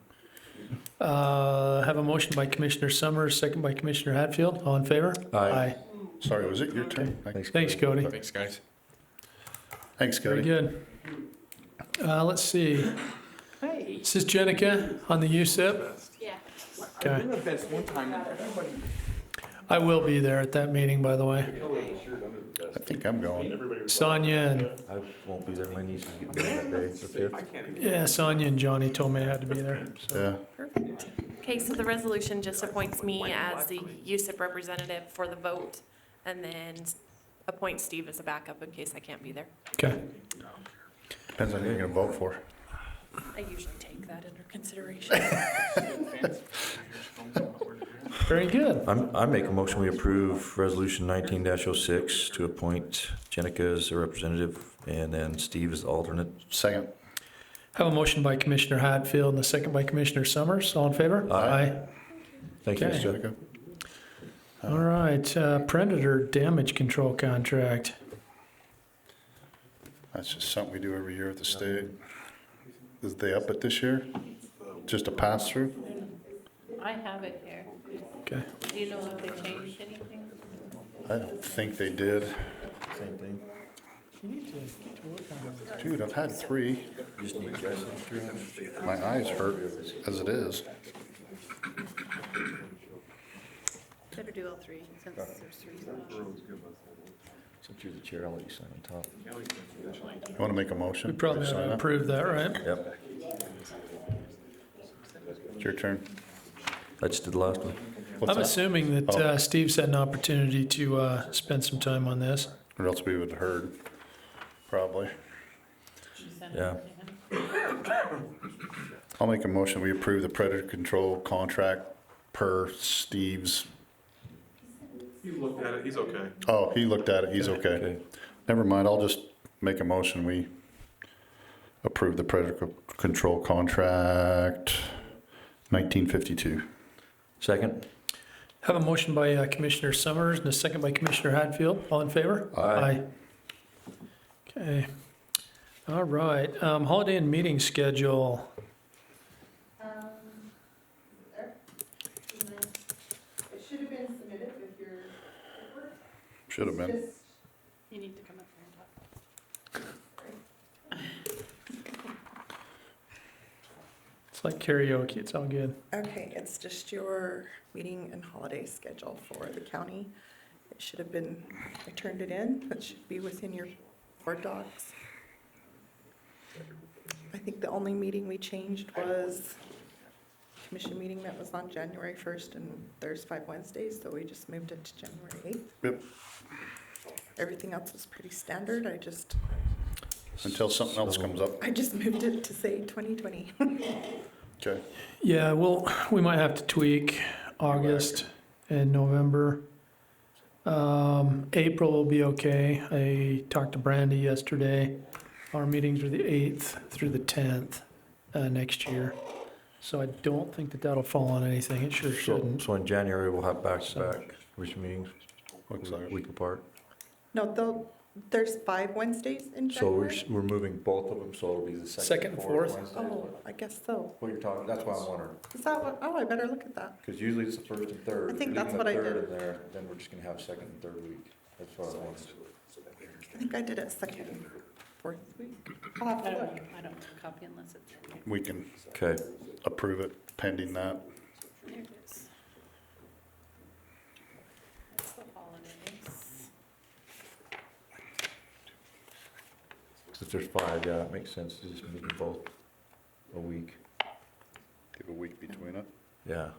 Speaker 3: Have a motion by Commissioner Summers, second by Commissioner Hadfield. All in favor?
Speaker 4: Aye.
Speaker 2: Sorry, was it your turn?
Speaker 3: Thanks, Cody.
Speaker 11: Thanks, guys.
Speaker 2: Thanks,
Speaker 3: Very
Speaker 2: Cody.
Speaker 3: good. Let's see. This is Jenica on the USIP.
Speaker 13: Yeah.
Speaker 3: Okay. I will be there at that meeting, by the way.
Speaker 2: I think I'm going.
Speaker 3: Sonia and,
Speaker 4: I won't be there, my niece is getting married that day, the 5th.
Speaker 3: yeah, Sonia and Johnny told me I had to be there.
Speaker 2: Yeah.
Speaker 13: Perfect. Okay, so the resolution just appoints me as the USIP representative for the vote, and then appoints Steve as a backup in case I can't be there.
Speaker 3: Okay.
Speaker 2: Depends on who you're going to vote for.
Speaker 13: I usually take that under consideration.
Speaker 3: Very good.
Speaker 4: I make a motion, we approve resolution 19-06 to appoint Jenica as a representative and then Steve as the alternate.
Speaker 2: Second.
Speaker 3: Have a motion by Commissioner Hadfield and a second by Commissioner Summers. All in favor?
Speaker 4: Aye. Thank you,
Speaker 3: Okay.
Speaker 4: Mr. Jenica.
Speaker 3: All right, Predator damage control contract.
Speaker 2: That's just something we do every year at the state. Did they up it this year? Just a pass-through?
Speaker 5: I have it here.
Speaker 3: Okay.
Speaker 5: Do you know if they changed anything?
Speaker 2: I don't think they did.
Speaker 4: Same thing.
Speaker 2: Dude, I've had 3.
Speaker 4: Just need Jesse.
Speaker 2: My eyes hurt as it is.
Speaker 5: Better do all three, since there's three.
Speaker 4: Since you're the chair, I'll let you sign on top.
Speaker 2: You want to make a motion?
Speaker 3: We probably ought
Speaker 2: Sign
Speaker 3: to
Speaker 2: up?
Speaker 3: approve that, right?
Speaker 4: Yep.
Speaker 2: It's your turn.
Speaker 4: I just did the last one.
Speaker 2: What's
Speaker 3: I'm
Speaker 2: that?
Speaker 3: assuming that
Speaker 2: Oh.
Speaker 3: Steve's had an opportunity to spend some time on this.
Speaker 2: Or else we would have heard, probably.
Speaker 4: Yeah.
Speaker 2: I'll make a motion, we approve the predator control contract per Steve's.
Speaker 12: He looked at it, he's okay.
Speaker 2: Oh, he looked at it, he's okay.
Speaker 4: Okay.
Speaker 2: Never mind, I'll just make a motion, we approve the predator control contract 1952.
Speaker 4: Second?
Speaker 3: Have a motion by Commissioner Summers and a second by Commissioner Hadfield. All in favor?
Speaker 4: Aye.
Speaker 3: Okay. All right. Holiday and meeting schedule.
Speaker 14: It should have been submitted if you're.
Speaker 2: Should have been.
Speaker 5: You need to come up here and talk.
Speaker 3: It's like karaoke. It's all good.
Speaker 14: Okay, it's just your meeting and holiday schedule for the county. It should have been, I turned it in, it should be within your board docs. I think the only meeting we changed was commission meeting that was on January 1st, and there's 5 Wednesdays, so we just moved it to January 8th.
Speaker 2: Yep.
Speaker 14: Everything else is pretty standard, I just
Speaker 2: Until something else comes up.
Speaker 14: moved it to say 2020.
Speaker 2: Okay.
Speaker 3: Yeah, we might have to tweak August and November. April will be okay. I talked to Brandy yesterday. Our meetings are the 8th through the 10th next year. So I don't think that that'll fall on anything. It sure shouldn't.
Speaker 4: So in January, we'll have back-to-back commission meetings,
Speaker 2: Looks
Speaker 4: a
Speaker 2: like.
Speaker 4: week apart.
Speaker 14: No, there's 5 Wednesdays in
Speaker 4: So
Speaker 14: January?
Speaker 4: we're moving both of them, so it'll be the
Speaker 3: Second
Speaker 4: second
Speaker 3: and
Speaker 4: and fourth
Speaker 3: fourth.
Speaker 4: Wednesday?
Speaker 14: Oh, I guess so.
Speaker 4: What you're talking, that's why I'm wondering,
Speaker 14: Is that what, oh, I better look at that.
Speaker 4: because usually it's the first and third.
Speaker 14: I think
Speaker 4: If
Speaker 14: that's
Speaker 4: we're
Speaker 14: what I
Speaker 4: leaving the
Speaker 14: did.
Speaker 4: third in there, then we're just gonna have second and third week. That's what I wanted.
Speaker 14: I think I did it second and fourth week. I'll have to look.
Speaker 5: I don't copy unless it's.
Speaker 2: We can
Speaker 4: Okay.
Speaker 2: approve it pending that.
Speaker 5: There it is. That's the holidays.
Speaker 4: If there's 5, yeah, it makes sense to just move them both a week.
Speaker 2: Give a week between it.
Speaker 4: Yeah.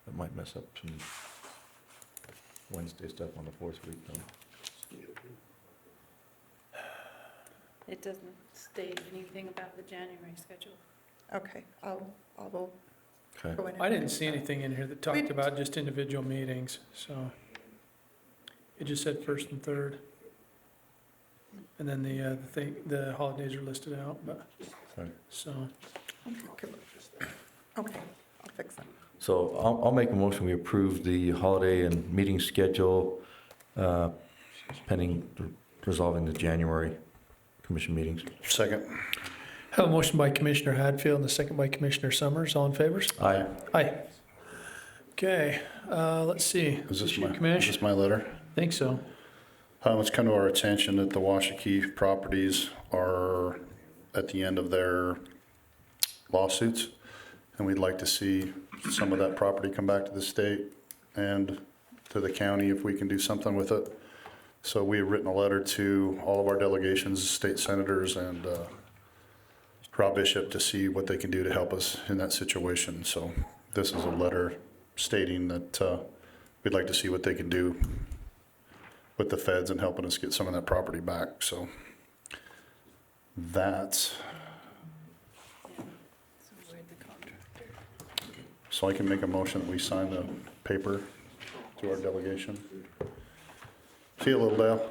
Speaker 4: That might mess up some Wednesday stuff on the fourth week, though.
Speaker 5: It doesn't state anything about the January schedule.
Speaker 14: Okay, I will
Speaker 4: Okay.
Speaker 14: go in.
Speaker 3: I didn't see anything in here that talked
Speaker 14: Wait.
Speaker 3: about just individual meetings, so. It just said first and third. And then the holidays are listed out, but,
Speaker 4: Right.
Speaker 3: so.
Speaker 14: Okay, I'll fix that.
Speaker 4: So I'll make a motion, we approve the holiday and meeting schedule pending resolving the January commission meetings.
Speaker 2: Second.
Speaker 3: Have a motion by Commissioner Hadfield and a second by Commissioner Summers. All in favor?
Speaker 4: Aye.
Speaker 3: Aye. Okay, let's see.
Speaker 2: Is this my, is
Speaker 3: Commish?
Speaker 2: this my letter?
Speaker 3: Think so.
Speaker 2: It's come to our attention that the Washakie properties are at the end of their lawsuits, and we'd like to see some of that property come back to the state and to the county if we can do something with it. So we have written a letter to all of our delegations, state senators, and Rob Bishop to see what they can do to help us in that situation. So this is a letter stating that we'd like to see what they can do with the feds and helping us get some of that property back. So that's, so I can make a motion that we sign the paper to our delegation. See you, Little Dale.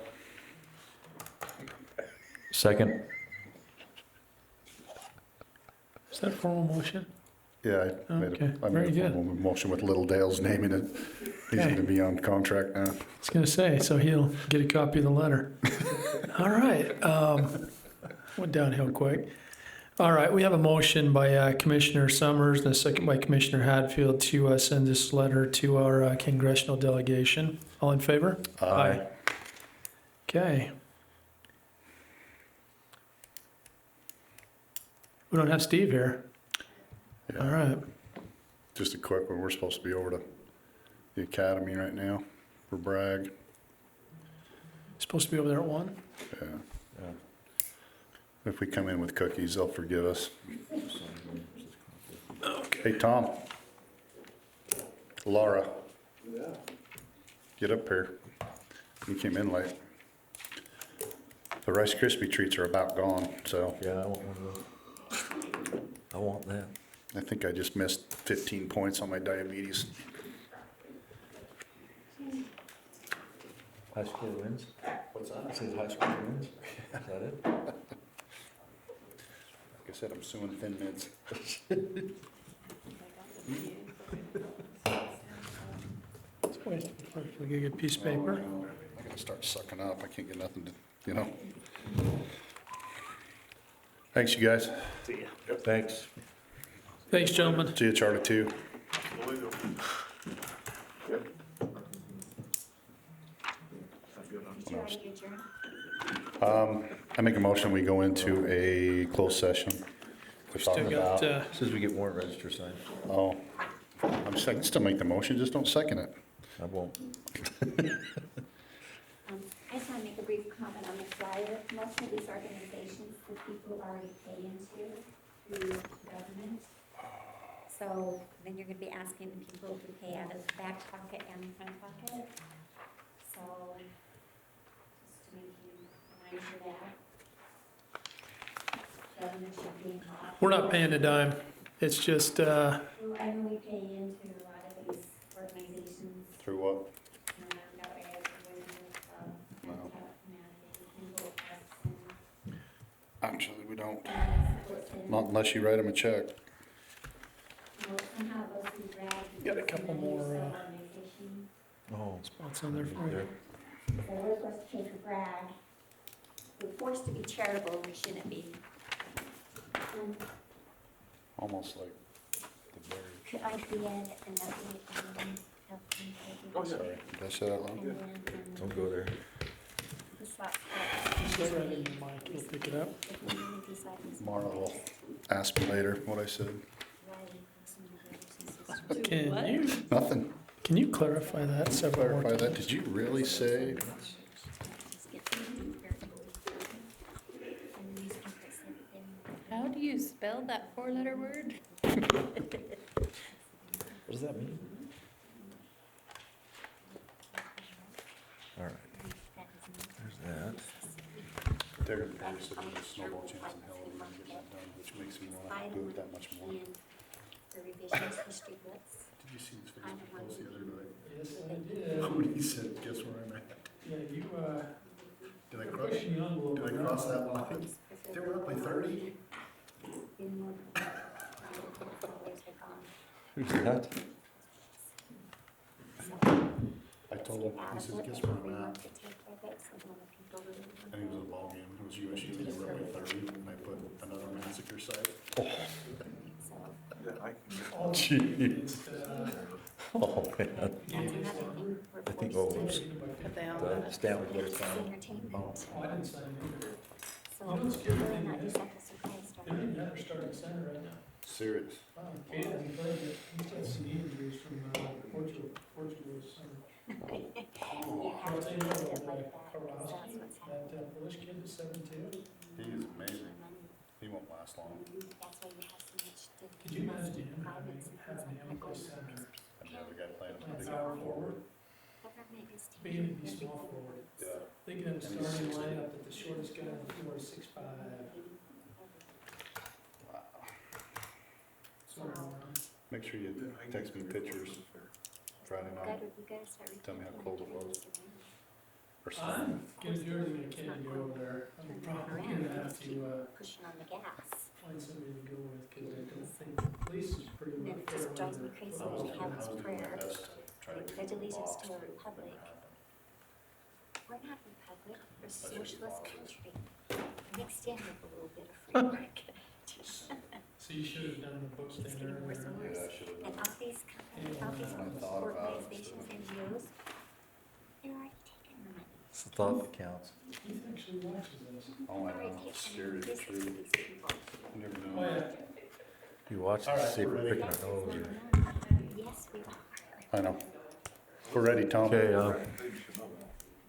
Speaker 4: Second?
Speaker 3: Is that a formal motion?
Speaker 2: Yeah, I made
Speaker 3: Okay,
Speaker 2: a
Speaker 3: very good.
Speaker 2: formal motion with Little Dale's naming it. He's
Speaker 3: Okay.
Speaker 2: gonna be on contract now.
Speaker 3: I was gonna say, so he'll get a copy of the letter. All right, went downhill quick. All right, we have a motion by Commissioner Summers and a second by Commissioner Hadfield to send this letter to our congressional delegation. All in favor?
Speaker 4: Aye.
Speaker 3: Okay. We don't have Steve here.
Speaker 2: Yeah.
Speaker 3: All right.
Speaker 2: Just a quick one, we're supposed to be over to the academy right now for Bragg.
Speaker 3: Supposed to be over there at 1?
Speaker 2: Yeah. If we come in with cookies, they'll forgive us. Hey, Tom. Laura. Get up here. You came in late. The Rice Krispie treats are about gone, so
Speaker 4: Yeah, I want one of those. I want that.
Speaker 2: I think I just missed 15 points on my diabetes.
Speaker 4: High school wins?
Speaker 2: What's that?
Speaker 4: It says high school wins? Is that it?
Speaker 2: Like I said, I'm suing Thin Mints.
Speaker 3: We get a good piece of paper.
Speaker 2: I gotta start sucking up. I can't get nothing to, you know. Thanks, you guys.
Speaker 4: Thanks.
Speaker 3: Thanks, gentlemen.
Speaker 2: See you, Charlie, too. I make a motion, we go into a closed session. We're
Speaker 3: Still
Speaker 2: talking
Speaker 3: got,
Speaker 2: about,
Speaker 4: Says we get warrant register signed.
Speaker 2: oh, I can still make the motion, just don't second it.
Speaker 4: I won't.
Speaker 7: I just want to make a brief comment on the flyer. Most of these organizations, the people already pay into through government. So then you're going to be asking the people who pay out of the back pocket and the front pocket. So just to make you mind for that. Government should be involved.
Speaker 3: We're not paying a dime. It's just,
Speaker 7: I know we pay into a lot of these organizations.
Speaker 2: Through what? Actually, we don't. Not unless you write them a check.
Speaker 3: got a couple more
Speaker 4: Oh.
Speaker 3: spots on there for you.
Speaker 7: So we're supposed to pay for Bragg. We're forced to be charitable, we shouldn't be.
Speaker 2: Almost like the very.
Speaker 7: Could I be in and that way, help me take it?
Speaker 2: Sorry, did I say that loud?
Speaker 7: And then,
Speaker 4: Don't go there.
Speaker 7: the slot
Speaker 3: Just right in your mic, you'll pick it up.
Speaker 7: if we really decide this
Speaker 2: Mara will ask me later what I said.
Speaker 3: Can you clarify that several more
Speaker 2: Clarify
Speaker 3: times?
Speaker 2: that, did you really say?
Speaker 1: How do you spell that four-letter word?
Speaker 4: What does that mean? All right. There's that.
Speaker 2: They're gonna pay us a snowball chance in hell if we can get that done, which makes me wanna do it that much more.
Speaker 7: And the revisions history books.
Speaker 2: Did you see this
Speaker 7: I don't
Speaker 2: Facebook
Speaker 7: want
Speaker 2: post the other night?
Speaker 3: Yes, I did.
Speaker 2: When he said, guess where I'm at?
Speaker 3: Yeah, you,
Speaker 2: Did I cross, did I cross that line? They were up by 30?
Speaker 4: Who's that?
Speaker 2: I told him, he says, guess where I'm at? And he was at a ball game, it was USU, they were up by 30, and I put another massacre site.
Speaker 4: Jeez. Oh, man. I think, oh, oops. The stamp was what it's on.
Speaker 7: Entertainment.
Speaker 3: I didn't sign it either.
Speaker 7: So, really not just like a surprise
Speaker 3: They
Speaker 7: story.
Speaker 3: didn't ever start the center right now.
Speaker 2: Serious.
Speaker 3: Kate hasn't played yet. He's got some injuries from Portugal this summer.
Speaker 7: You have to
Speaker 3: They
Speaker 7: do
Speaker 3: know
Speaker 7: it
Speaker 3: that
Speaker 7: like that, because
Speaker 3: Karowski,
Speaker 7: that's what's
Speaker 3: that
Speaker 7: happening.
Speaker 3: Polish kid that's 7'2".
Speaker 2: He is amazing. He won't last long.
Speaker 7: That's why you have so much to.
Speaker 3: Could you imagine him having
Speaker 7: Privates and things
Speaker 3: having him
Speaker 7: like
Speaker 3: play
Speaker 7: that.
Speaker 3: center,
Speaker 2: And the other guy playing
Speaker 3: playing
Speaker 2: big
Speaker 3: power
Speaker 2: forward.
Speaker 3: forward,
Speaker 7: Government is
Speaker 3: being
Speaker 7: taking
Speaker 3: a small
Speaker 7: everything.
Speaker 3: forward?
Speaker 2: Yeah.
Speaker 3: They get him starting lineup that the shortest guy on the floor is 6'5". Sort of around.
Speaker 2: Make sure you text me pictures Friday
Speaker 7: You
Speaker 2: night,
Speaker 7: gotta start
Speaker 2: Tell me how cold it was. or
Speaker 3: I'm
Speaker 2: something.
Speaker 3: gonna do everything I can to go over there. I'm probably gonna have to,
Speaker 7: Pushing on the gas.
Speaker 3: find somebody to go with, because I don't think the police is pretty
Speaker 7: And
Speaker 3: much.
Speaker 7: it just drives me crazy when we have this prayer, pledge allegiance to a republic. We're not a republic, we're a socialist country, mixed in with a little bit of free market.
Speaker 3: So you should have done the book
Speaker 7: It's
Speaker 3: thing
Speaker 7: getting worse and
Speaker 3: earlier.
Speaker 7: worse. And all these companies, all these organizations, NGOs, they're already taking the money.
Speaker 4: It's the thought that counts.
Speaker 3: Keith actually watches this.
Speaker 7: They're already taking the business of these people.
Speaker 3: Oh, yeah.
Speaker 4: You watch
Speaker 2: All
Speaker 4: it,
Speaker 2: right,
Speaker 4: see if
Speaker 2: we're
Speaker 4: we're
Speaker 2: ready.
Speaker 4: picking our nose. or-
Speaker 7: Yes, we are.
Speaker 2: I know. We're ready, Tom.
Speaker 4: Okay,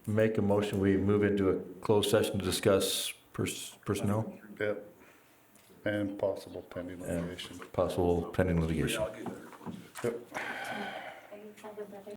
Speaker 4: make a motion, we move into a closed session to discuss personnel
Speaker 2: Yep. And possible pending litigation.
Speaker 4: and possible pending litigation.
Speaker 2: Yep.
Speaker 7: Are you brother?